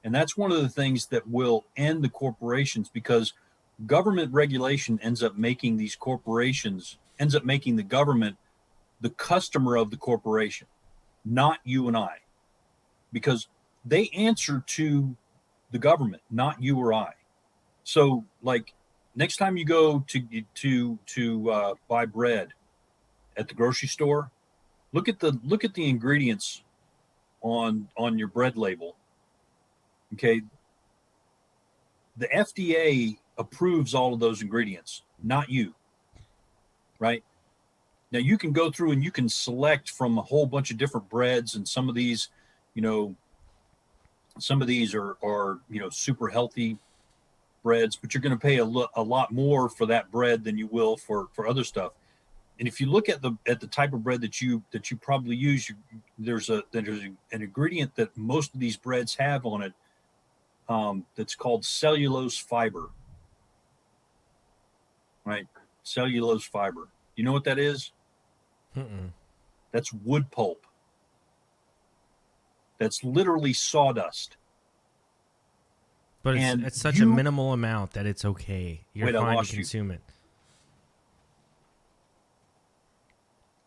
And that's one of the things that will end the corporations, because government regulation ends up making the government the customer of the corporation, not you and I, because they answer to the government, not you or I. So, like, next time you go to buy bread at the grocery store, look at the ingredients on your bread label. Okay, the FDA approves all of those ingredients, not you. Right? Now you can go through and you can select from a whole bunch of different breads, and some of these, are super healthy breads, but you're going to pay a lot more for that bread than you will for other stuff. And if you look at the type of bread that you probably use, there's an ingredient that most of these breads have on it, that's called cellulose fiber. Right? Cellulose fiber. You know what that is? That's wood pulp. That's literally sawdust. But it's such a minimal amount that it's okay. You're fine to consume it.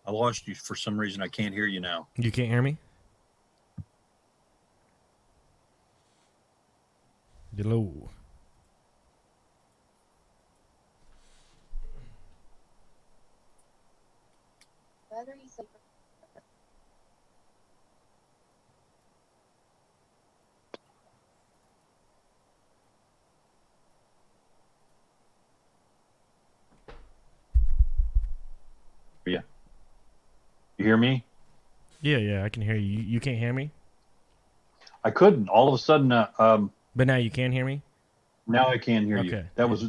I lost you for some reason. I can't hear you now. You can't hear me? Hello. Yeah. You hear me? Yeah, I can hear you. You can't hear me? I couldn't. All of a sudden, but now you can hear me? Now I can hear you. That was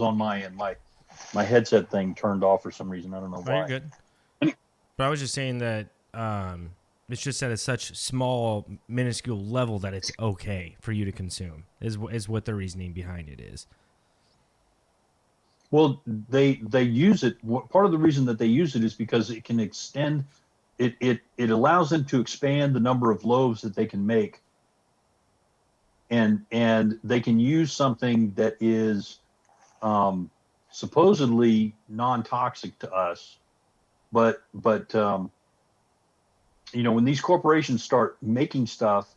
on my end. My headset thing turned off for some reason. I don't know why. You're good. But I was just saying that it's just at a such small, minuscule level that it's okay for you to consume. Is what the reasoning behind it is. Well, they use it. Part of the reason that they use it is because it can extend. It allows them to expand the number of loaves that they can make, and they can use something that is supposedly non-toxic to us, but when these corporations start making stuff,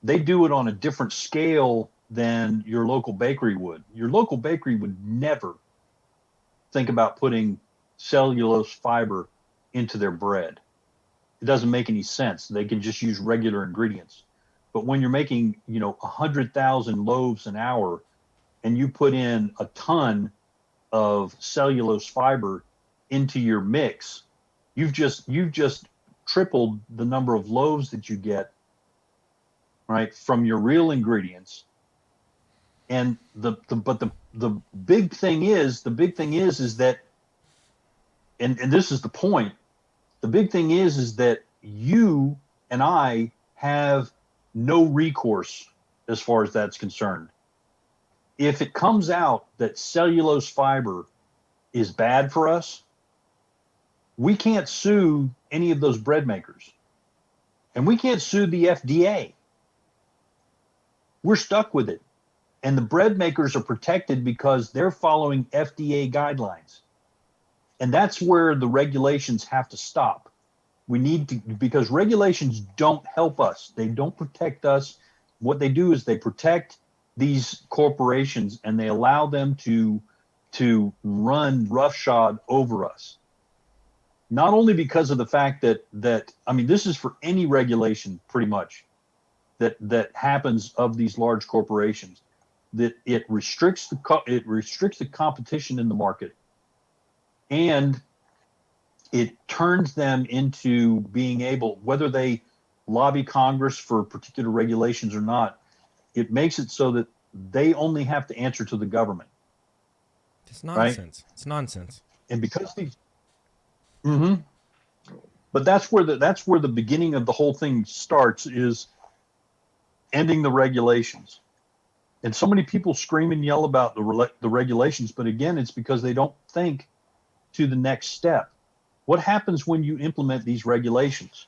they do it on a different scale than your local bakery would. Your local bakery would never think about putting cellulose fiber into their bread. It doesn't make any sense. They can just use regular ingredients. But when you're making, 100,000 loaves an hour, and you put in a ton of cellulose fiber into your mix, you've just tripled the number of loaves that you get, right, from your real ingredients. And the big thing is that, and this is the point, The big thing is that you and I have no recourse as far as that's concerned. If it comes out that cellulose fiber is bad for us, we can't sue any of those bread makers. And we can't sue the FDA. We're stuck with it. And the bread makers are protected because they're following FDA guidelines. And that's where the regulations have to stop. We need to, because regulations don't help us. They don't protect us. What they do is they protect these corporations and they allow them to run roughshod over us. Not only because of the fact that I mean, this is for any regulation pretty much that happens of these large corporations, that it restricts the competition in the market, and it turns them into being able, whether they lobby Congress for particular regulations or not, it makes it so that they only have to answer to the government. It's nonsense. Right? It's nonsense. And because these, mm-hmm. But that's where the beginning of the whole thing starts, is ending the regulations. And so many people scream and yell about the regulations, but again, it's because they don't think to the next step. What happens when you implement these regulations?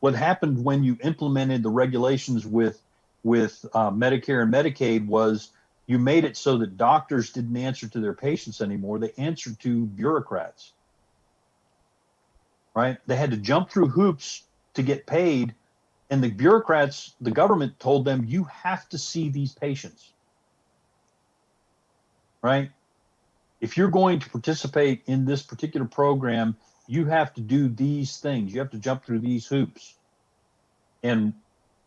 What happened when you implemented the regulations with Medicare and Medicaid was you made it so that doctors didn't answer to their patients anymore. They answered to bureaucrats, right? They had to jump through hoops to get paid. And the bureaucrats, the government told them, you have to see these patients, right? If you're going to participate in this particular program, you have to do these things. You have to jump through these hoops. And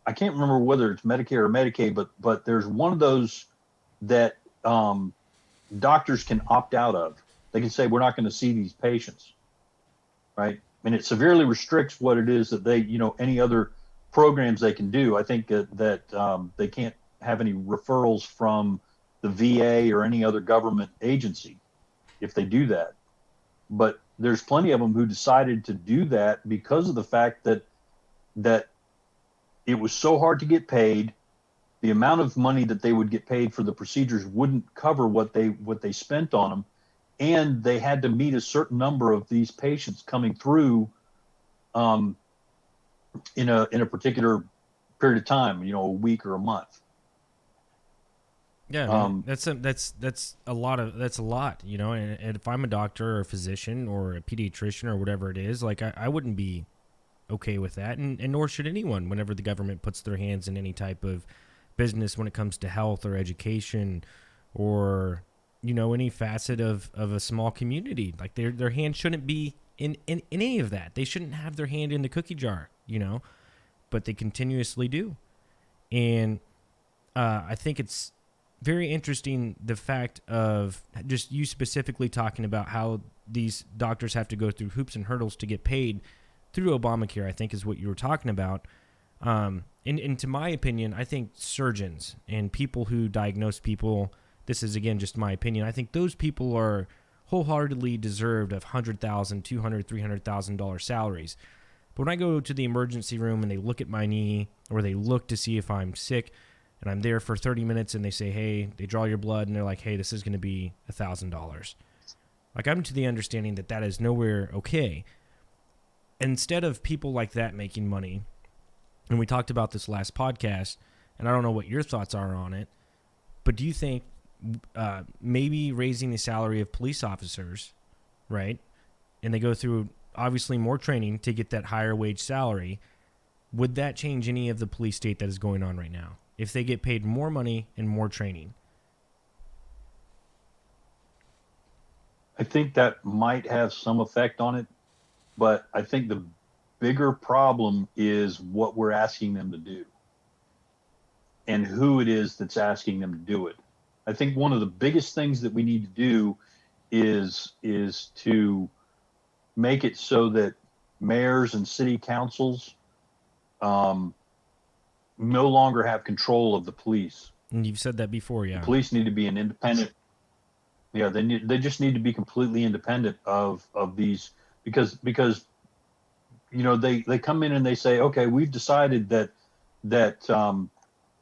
I can't remember whether it's Medicare or Medicaid, but there's one of those that doctors can opt out of. They can say, we're not going to see these patients, right? And it severely restricts what it is that they, any other programs they can do. I think that they can't have any referrals from the VA or any other government agency if they do that. But there's plenty of them who decided to do that because of the fact that it was so hard to get paid. The amount of money that they would get paid for the procedures wouldn't cover what they spent on them, and they had to meet a certain number of these patients coming through in a particular period of time, a week or a month. Yeah, I mean, that's a lot. And if I'm a doctor or a physician or a pediatrician or whatever it is, like I wouldn't be okay with that, and nor should anyone whenever the government puts their hands in any type of business when it comes to health or education or any facet of a small community. Like their hand shouldn't be in any of that. They shouldn't have their hand in the cookie jar, but they continuously do. And I think it's very interesting, the fact of just you specifically talking about how these doctors have to go through hoops and hurdles to get paid through Obamacare, I think is what you were talking about. And to my opinion, I think surgeons and people who diagnose people, this is again just my opinion, I think those people are wholeheartedly deserved of $100,000, $200,000, $300,000 salaries. But when I go to the emergency room and they look at my knee or they look to see if I'm sick, and I'm there for 30 minutes and they say, hey, they draw your blood and they're like, hey, this is going to be $1,000. Like, I'm to the understanding that is nowhere okay. Instead of people like that making money, and we talked about this last podcast, and I don't know what your thoughts are on it, but do you think maybe raising the salary of police officers, right, and they go through obviously more training to get that higher wage salary, would that change any of the police state that is going on right now if they get paid more money and more training? I think that might have some effect on it, but I think the bigger problem is what we're asking them to do and who it is that's asking them to do it. I think one of the biggest things that we need to do is to make it so that mayors and city councils no longer have control of the police. And you've said that before, yeah. The police need to be an independent. Yeah, they just need to be completely independent of these because they come in and they say, okay, we've decided that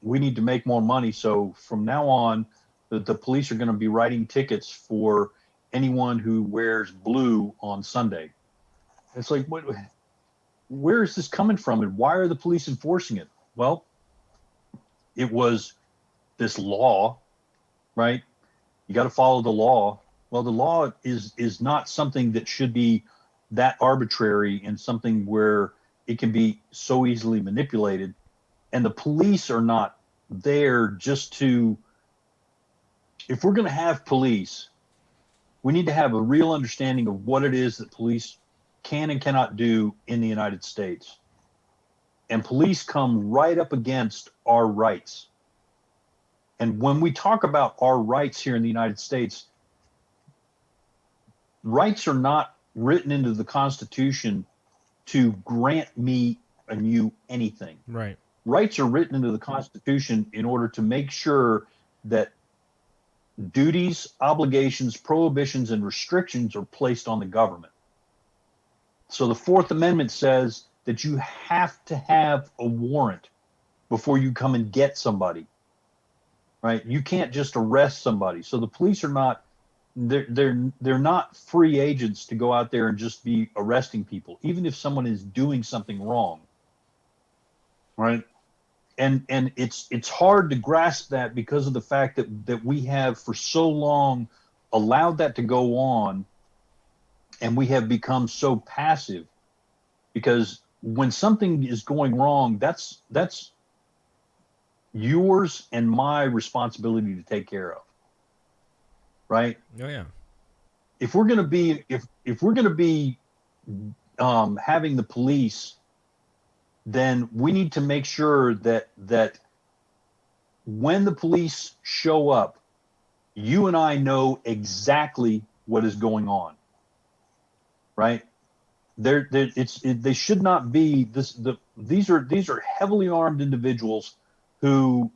we need to make more money, so from now on the police are going to be writing tickets for anyone who wears blue on Sunday. It's like, where is this coming from, and why are the police enforcing it? Well, it was this law, right? You got to follow the law. Well, the law is not something that should be that arbitrary and something where it can be so easily manipulated. And the police are not there just to, if we're going to have police, we need to have a real understanding of what it is that police can and cannot do in the United States. And police come right up against our rights. And when we talk about our rights here in the United States, rights are not written into the Constitution to grant me and you anything. Right. Rights are written into the Constitution in order to make sure that duties, obligations, prohibitions, and restrictions are placed on the government. So the Fourth Amendment says that you have to have a warrant before you come and get somebody, right? You can't just arrest somebody. So the police are not, they're not free agents to go out there and just be arresting people, even if someone is doing something wrong, right? And it's hard to grasp that because of the fact that we have for so long allowed that to go on, and we have become so passive. Because when something is going wrong, that's yours and my responsibility to take care of, right? Oh yeah. If we're gonna be having the police, then we need to make sure that when the police show up, you and I know exactly what is going on, right? They should not be this. These are heavily armed individuals who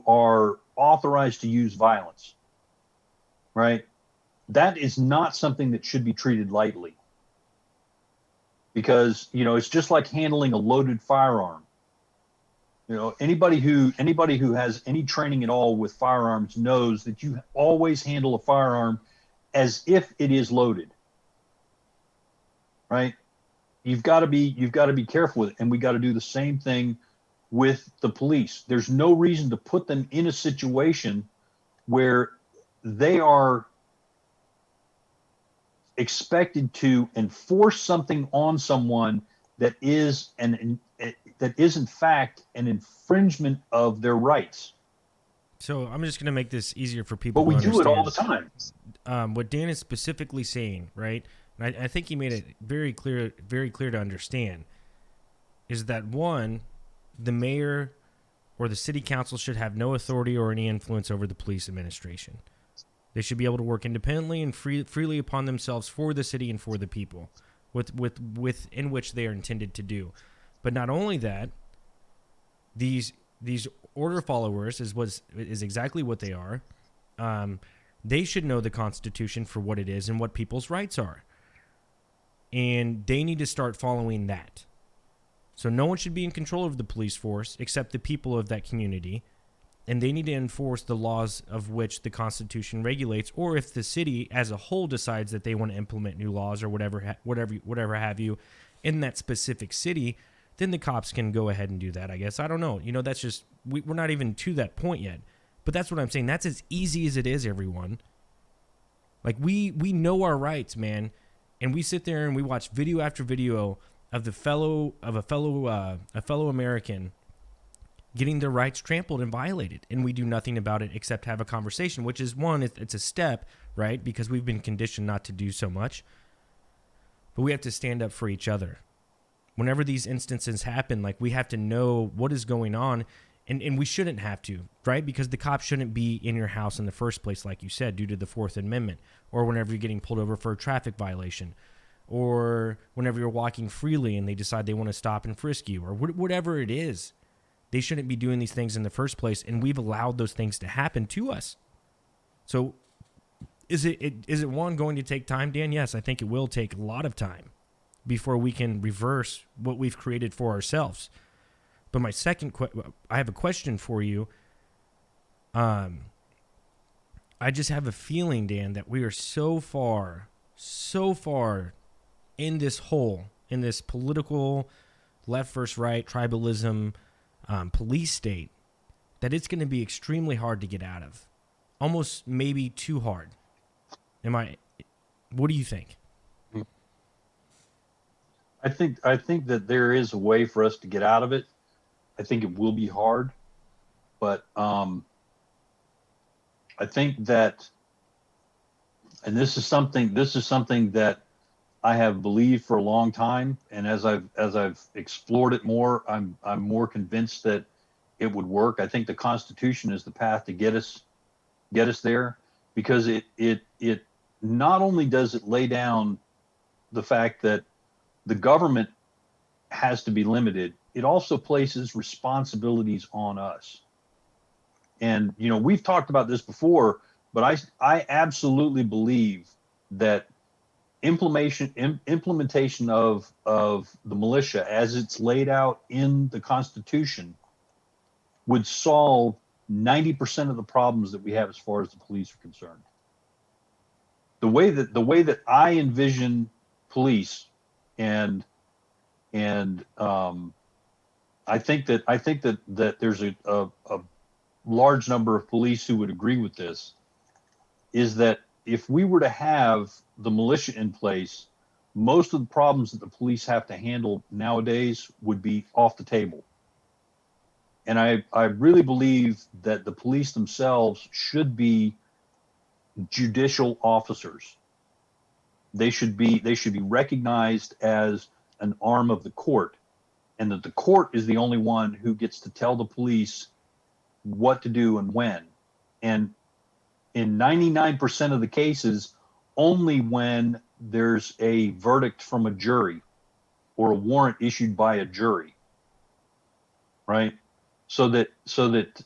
are authorized to use violence, right? That is not something that should be treated lightly. Because it's just like handling a loaded firearm. Anybody who has any training at all with firearms knows that you always handle a firearm as if it is loaded, right? You've got to be careful with it, and we got to do the same thing with the police. There's no reason to put them in a situation where they are expected to enforce something on someone that is in fact an infringement of their rights. So I'm just going to make this easier for people. But we to do it all understand. the time. What Dan is specifically saying, right? And I think he made it very clear to understand, is that one, the mayor or the city council should have no authority or any influence over the police administration. They should be able to work independently and freely upon themselves for the city and for the people, within which they are intended to do. But not only that, these order followers is exactly what they are. They should know the Constitution for what it is and what people's rights are, and they need to start following that. So no one should be in control of the police force except the people of that community. And they need to enforce the laws of which the Constitution regulates, or if the city as a whole decides that they want to implement new laws or whatever have you in that specific city, then the cops can go ahead and do that, I guess. I don't know. That's just, we're not even to that point yet. But that's what I'm saying. That's as easy as it is, everyone. Like, we know our rights, man. And we sit there and we watch video after video of a fellow American getting their rights trampled and violated, and we do nothing about it except have a conversation, which is one, it's a step, right? Because we've been conditioned not to do so much. But we have to stand up for each other. Whenever these instances happen, like, we have to know what is going on, and we shouldn't have to, right? Because the cops shouldn't be in your house in the first place, like you said, due to the Fourth Amendment, or whenever you're getting pulled over for a traffic violation, or whenever you're walking freely and they decide they want to stop and frisk you, or whatever it is. They shouldn't be doing these things in the first place, and we've allowed those things to happen to us. So is it one going to take time, Dan? Yes, I think it will take a lot of time. before we can reverse what we've created for ourselves. But my I have a question for you. I just have a feeling, Dan, that we are so far in this hole, in this political left versus right, tribalism, police state, that it's going to be extremely hard to get out of. Almost maybe too hard. What do you think? I think that there is a way for us to get out of it. I think it will be hard, but I think that, and this is something that I have believed for a long time, and as I've explored it more, I'm more convinced that it would work. I think the Constitution is the path to get us there, because it not only does it lay down the fact that the government has to be limited, it also places responsibilities on us. And we've talked about this before, but I absolutely believe that implementation of the militia as it's laid out in the Constitution would solve 90% of the problems that we have as far as the police are concerned. The way that I envision police, and I think that there's a large number of police who would agree with this, is that if we were to have the militia in place, most of the problems that the police have to handle nowadays would be off the table. And I really believe that the police themselves should be judicial officers. They should be recognized as an arm of the court, and that the court is the only one who gets to tell the police what to do and when. And in 99% of the cases, only when there's a verdict from a jury or a warrant issued by a jury, right? So that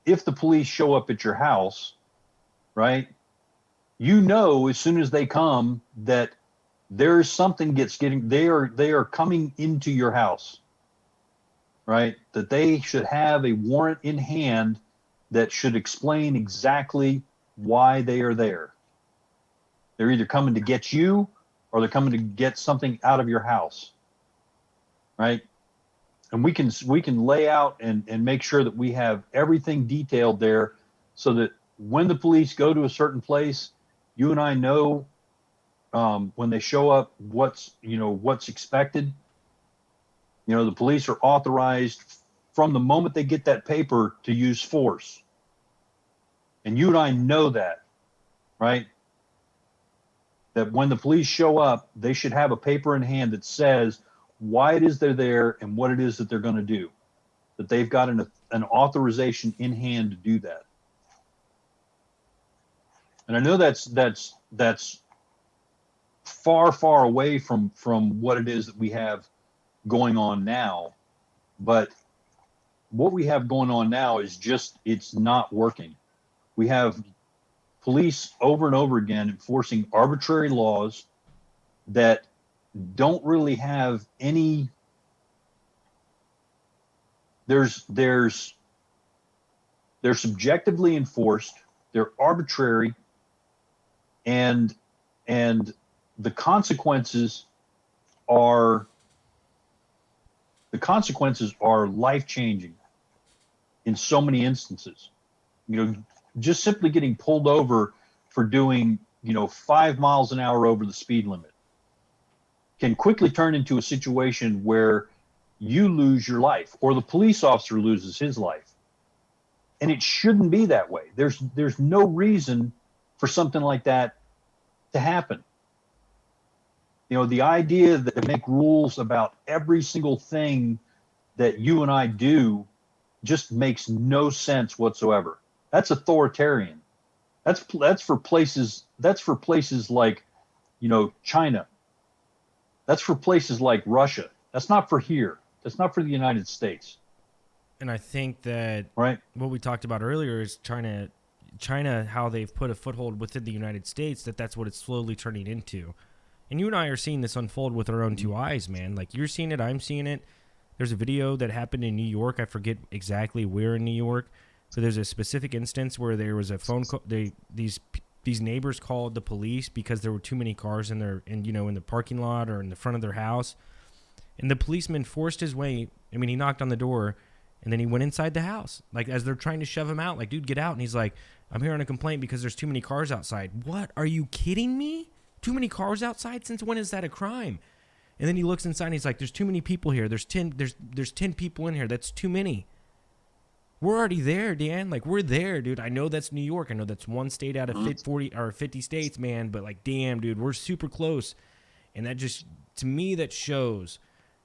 if the police show up at your house, right, as soon as they come that there's something they are coming into your house, right? That they should have a warrant in hand that should explain exactly why they are there. They're either coming to get you or they're coming to get something out of your house, right? And we can lay out and make sure that we have everything detailed there, so that when the police go to a certain place, you and I know when they show up what's expected. The police are authorized from the moment they get that paper to use force. And you and I know that, right? That when the police show up, they should have a paper in hand that says why it is they're there and what it is that they're going to do. That they've got an authorization in hand to do that. And I know that's far away from what it is that we have going on now, but what we have going on now is it's not working. We have police over and over again enforcing arbitrary laws that don't really have any. They're subjectively enforced, they're arbitrary, and the consequences are life-changing in so many instances. Just simply getting pulled over for doing 5 miles an hour over the speed limit can quickly turn into a situation where you lose your life or the police officer loses his life. And it shouldn't be that way. There's no reason for something like that to happen. The idea that to make rules about every single thing that you and I do just makes no sense whatsoever. That's authoritarian. That's for places like, China. That's for places like Russia. That's not for here. That's not for the United States. And I think that right. What we talked about earlier is China, how they've put a foothold within the United States, that's what it's slowly turning into. And you and I are seeing this unfold with our own two eyes, man. Like, you're seeing it, I'm seeing it. There's a video that happened in New York. I forget exactly where in New York, but there's a specific instance where there was a phone call. These neighbors called the police because there were too many cars in the parking lot or in the front of their house, and the policeman forced his way. I mean, he knocked on the door, and then he went inside the house, like as they're trying to shove him out. Like, dude, get out! And he's like, I'm hearing a complaint because there's too many cars outside. What? Are you kidding me? Too many cars outside? Since when is that a crime? And then he looks inside and he's like, there's too many people here. There's 10 people in here. That's too many. We're already there, Dan. Like, we're there, dude. I know that's New York. I know that's one state out of 50 states, man. But like, damn, dude, we're super close. And that just, to me, that shows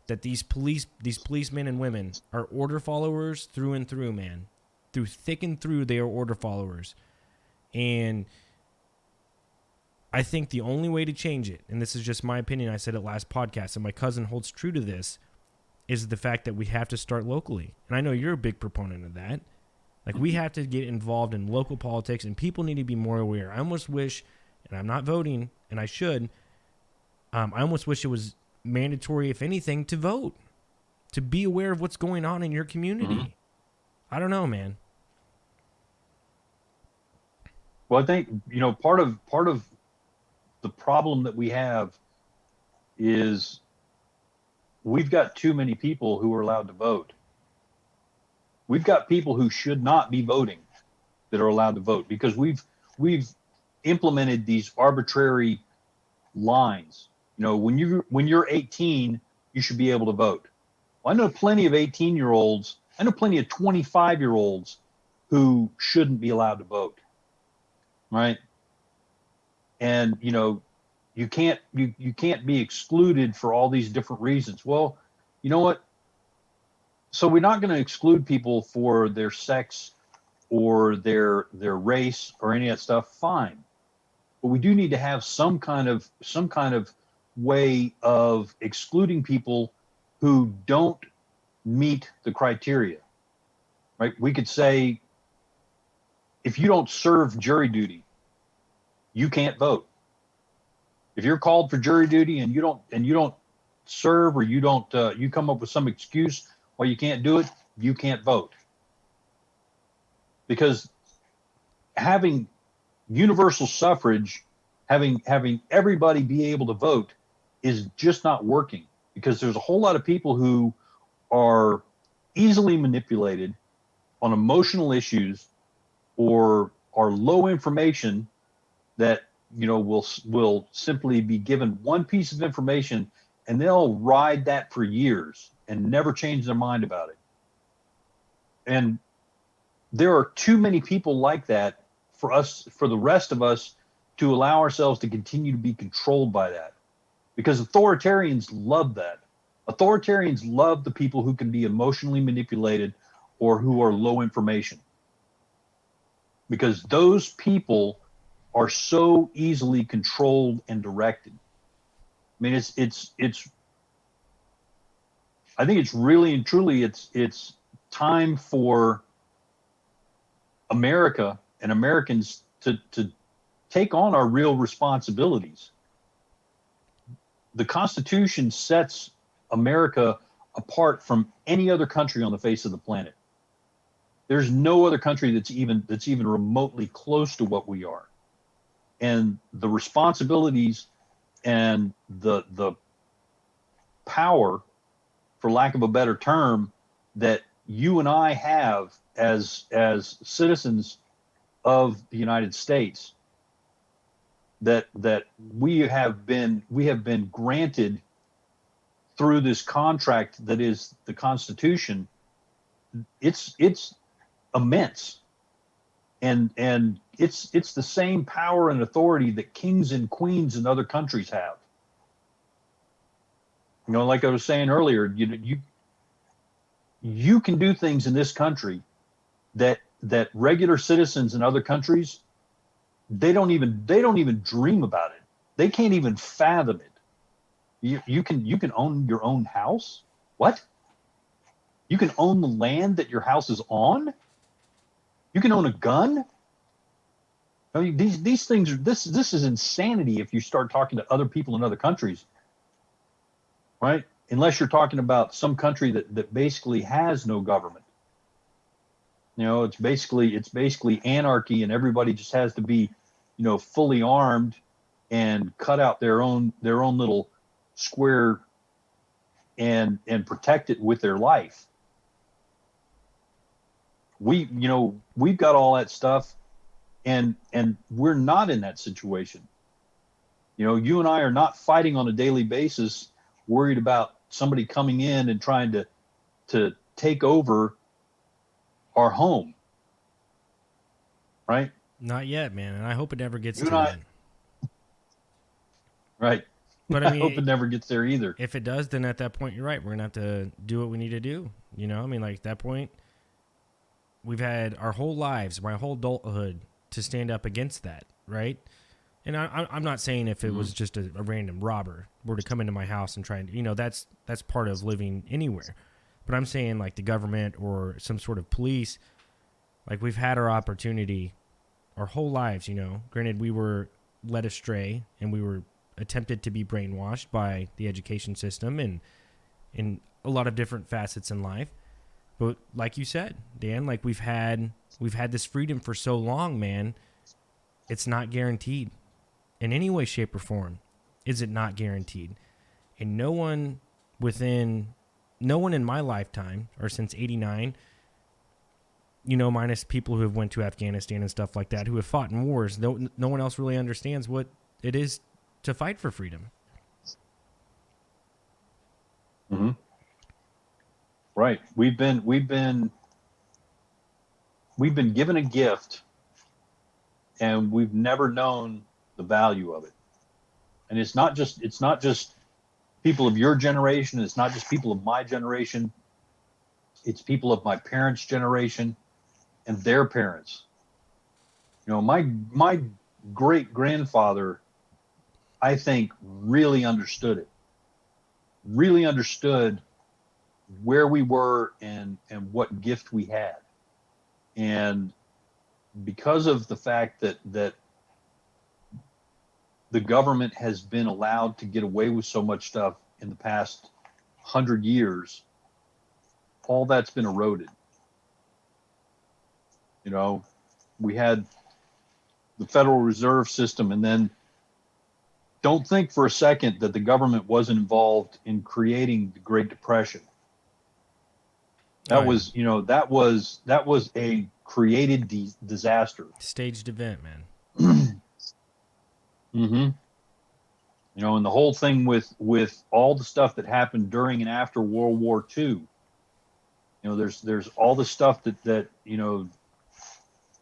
that these policemen and women are order followers through and through, man. Through thick and through, they are order followers. And I think the only way to change it, and this is just my opinion, I said it last podcast, and my cousin holds true to this, is the fact that we have to start locally. And I know you're a big proponent of that. Like, we have to get involved in local politics, and people need to be more aware. I almost wish, and I'm not voting, and I should, I almost wish it was mandatory, if anything, to vote, to be aware of what's going on in your community. I don't know, man. Well, I think, part of the problem that we have is we've got too many people who are allowed to vote. We've got people who should not be voting that are allowed to vote because we've implemented these arbitrary lines. When you're 18, you should be able to vote. Well, I know plenty of 18-year-olds. I know plenty of 25-year-olds who shouldn't be allowed to vote. Right? And you can't be excluded for all these different reasons. Well, you know what? So we're not going to exclude people for their sex or their race or any of that stuff. Fine, but we do need to have some kind of way of excluding people who don't meet the criteria. Right? We could say, if you don't serve jury duty, you can't vote. If you're called for jury duty and you don't serve, or you come up with some excuse why you can't do it, you can't vote. Because having universal suffrage, having everybody be able to vote, is just not working, because there's a whole lot of people who are easily manipulated on emotional issues, or are low information, that will simply be given one piece of information and they'll ride that for years and never change their mind about it. And there are too many people like that for the rest of us to allow ourselves to continue to be controlled by that, because authoritarians love that. Authoritarians love the people who can be emotionally manipulated or who are low information, because those people are so easily controlled and directed. I mean, it's I think it's really and truly it's time for America and Americans to take on our real responsibilities. The Constitution sets America apart from any other country on the face of the planet. There's no other country that's even remotely close to what we are. And the responsibilities and the power, for lack of a better term, that you and I have as citizens of the United States, that we have been granted through this contract that is the Constitution, it's immense. And it's the same power and authority that kings and queens in other countries have. Like I was saying earlier, you can do things in this country that regular citizens in other countries, they don't even dream about it. They can't even fathom it. You can own your own house? What? You can own the land that your house is on? You can own a gun? I mean, these things are this is insanity if you start talking to other people in other countries, right? Unless you're talking about some country that basically has no government. It's basically anarchy, and everybody just has to be, fully armed and cut out their own little square and protect it with their life. We've got all that stuff, and we're not in that situation. You and I are not fighting on a daily basis, worried about somebody coming in and trying to take over our home. Right? Not yet, man, and I hope it never gets to I, that. Right. But I hope it never gets there either. If it does, then at that point, you're right. We're going to have to do what we need to do. At that point, we've had our whole lives, my whole adulthood, to stand up against that, right? And I'm not saying if it was just a random robber were to come into my house and try and, that's part of living anywhere. But I'm saying like the government or some sort of police, like we've had our opportunity our whole lives, Granted, we were led astray and we were attempted to be brainwashed by the education system and in a lot of different facets in life. But like you said, Dan, like we've had this freedom for so long, man. It's not guaranteed in any way, shape, or form. Is it not guaranteed? And no one in my lifetime or since '89, minus people who have went to Afghanistan and stuff like that, who have fought in wars, no one else really understands what it is to fight for freedom. Mm-hmm. Right. We've been given a gift, and we've never known the value of it. And it's not just people of your generation. It's not just people of my generation. It's people of my parents' generation and their parents. My great grandfather, I think, really understood it. Really understood where we were and what gift we had. And because of the fact that the government has been allowed to get away with so much stuff in the past 100 years, all that's been eroded. We had the Federal Reserve System, and then don't think for a second that the government wasn't involved in creating the Great Depression. That was a created disaster. Staged event, man. Mm-hmm. And the whole thing with all the stuff that happened during and after World War II. There's all the stuff that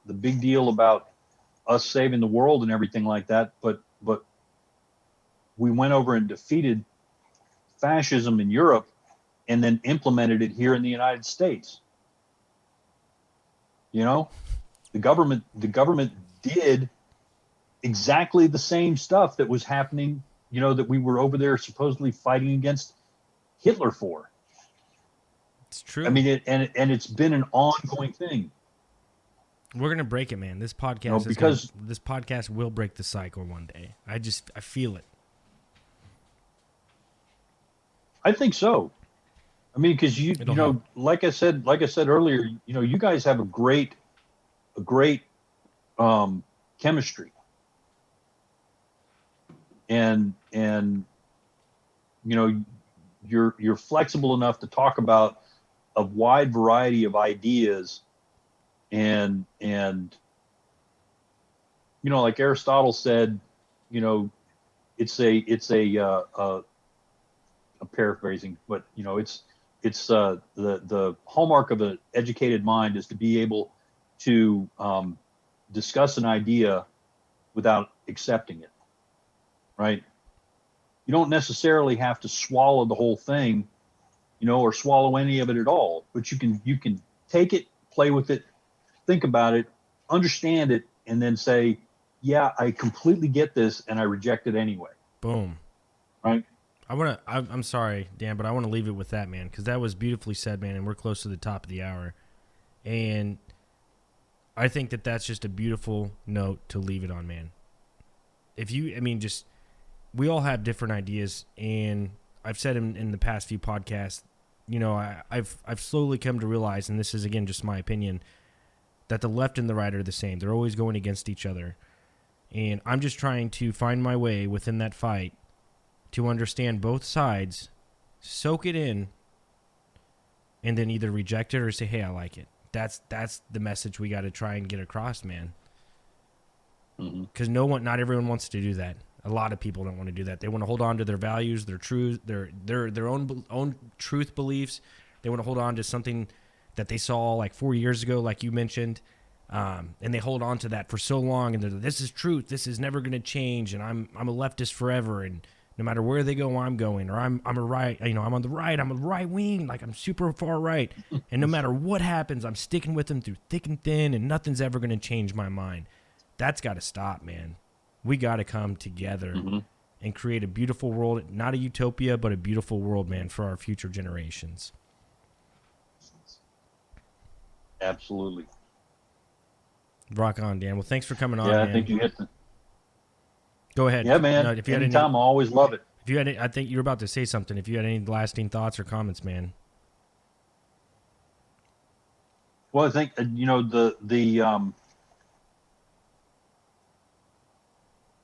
the big deal about us saving the world and everything like that, but we went over and defeated fascism in Europe and then implemented it here in the United States. The government did exactly the same stuff that was happening, that we were over there supposedly fighting against Hitler for. It's true. I mean, and it's been an ongoing thing. We're gonna break it, man. This podcast this podcast will break the cycle one day. I feel it. I think so. I mean, because like I said earlier, you guys have a great chemistry, and you're flexible enough to talk about a wide variety of ideas, and like Aristotle said, it's a paraphrasing, but it's the hallmark of an educated mind is to be able to discuss an idea without accepting it, right? You don't necessarily have to swallow the whole thing, or swallow any of it at all, but you can take it, play with it, think about it, understand it, and then say, yeah, I completely get this, and I reject it anyway. Boom. Right? I'm sorry, Dan, but I want to leave it with that, man, because that was beautifully said, man, and we're close to the top of the hour. And I think that that's just a beautiful note to leave it on, man. If you, I mean, just we all have different ideas, and I've said in the past few podcasts, you know, I've slowly come to realize, and this is again just my opinion, that the left and the right are the same. They're always going against each other, and I'm just trying to find my way within that fight to understand both sides, soak it in, and then either reject it or say, "Hey, I like it." That's the message we got to try and get across, man. Because not everyone wants to do that. A lot of people don't want to do that. They want to hold on to their values, their truth, their own truth beliefs. They want to hold on to something that they saw like 4 years ago, like you mentioned, and they hold on to that for so long. And this is truth. This is never going to change. And I'm a leftist forever. And no matter where they go, I'm going. Or I'm a right. You know, I'm on the right. I'm a right wing. Like I'm super far right. And no matter what happens, I'm sticking with them through thick and thin. And nothing's ever going to change my mind. That's got to stop, man. We got to come together and create a beautiful world, not a utopia, but a beautiful world, man, for our future generations. Absolutely. Rock on, Dan. Well, thanks for coming on, Yeah, man. I think you hit the... Go ahead. Yeah, man. No, if you had Anytime, I always love it. If you had, I think you were about to say something. If you had any lasting thoughts or comments, man. Well, I think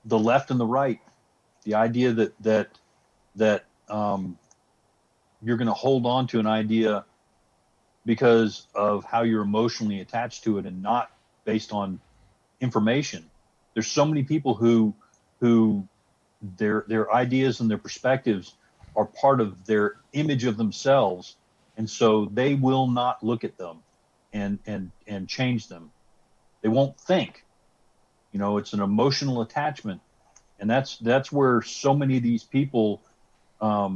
the left and the right, the idea that you're going to hold on to an idea because of how you're emotionally attached to it and not based on information. There's so many people who their ideas and their perspectives are part of their image of themselves, and so they will not look at them and change them. They won't think. You know, it's an emotional attachment, and that's where so many of these people are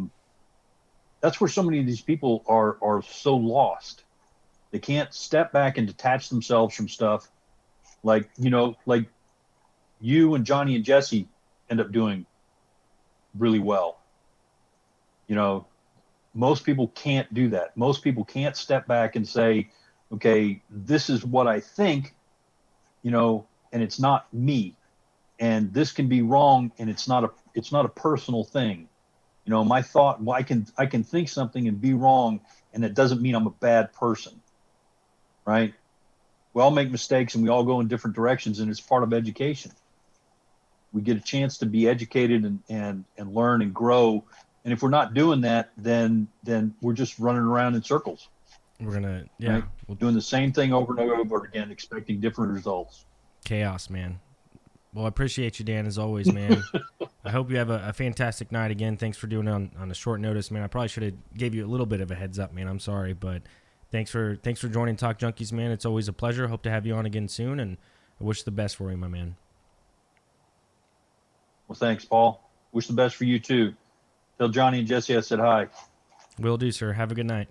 so lost. They can't step back and detach themselves from stuff like you and Johnny and Jesse end up doing really well. You know, most people can't do that. Most people can't step back and say, okay, this is what I think, you know, and it's not me, and this can be wrong, and it's not a personal thing. You know, my thought, well, I can think something and be wrong, and it doesn't mean I'm a bad person, right? We all make mistakes, and we all go in different directions, and it's part of education. We get a chance to be educated and learn and grow, and if we're not doing that, then we're just running around in circles. We're gonna right? We're doing the same thing over and over again, expecting different results. Chaos, man. Well, I appreciate you, Dan, as always, man. I hope you have a fantastic night again. Thanks for doing it on a short notice, man. I probably should have gave you a little bit of a heads up, man. I'm sorry, but thanks for joining Talk Junkies, man. It's always a pleasure. Hope to have you on again soon, and I wish the best for you, my man. Well, thanks, Paul. Wish the best for you too. Tell Johnny and Jesse I said hi. Will do, sir. Have a good night.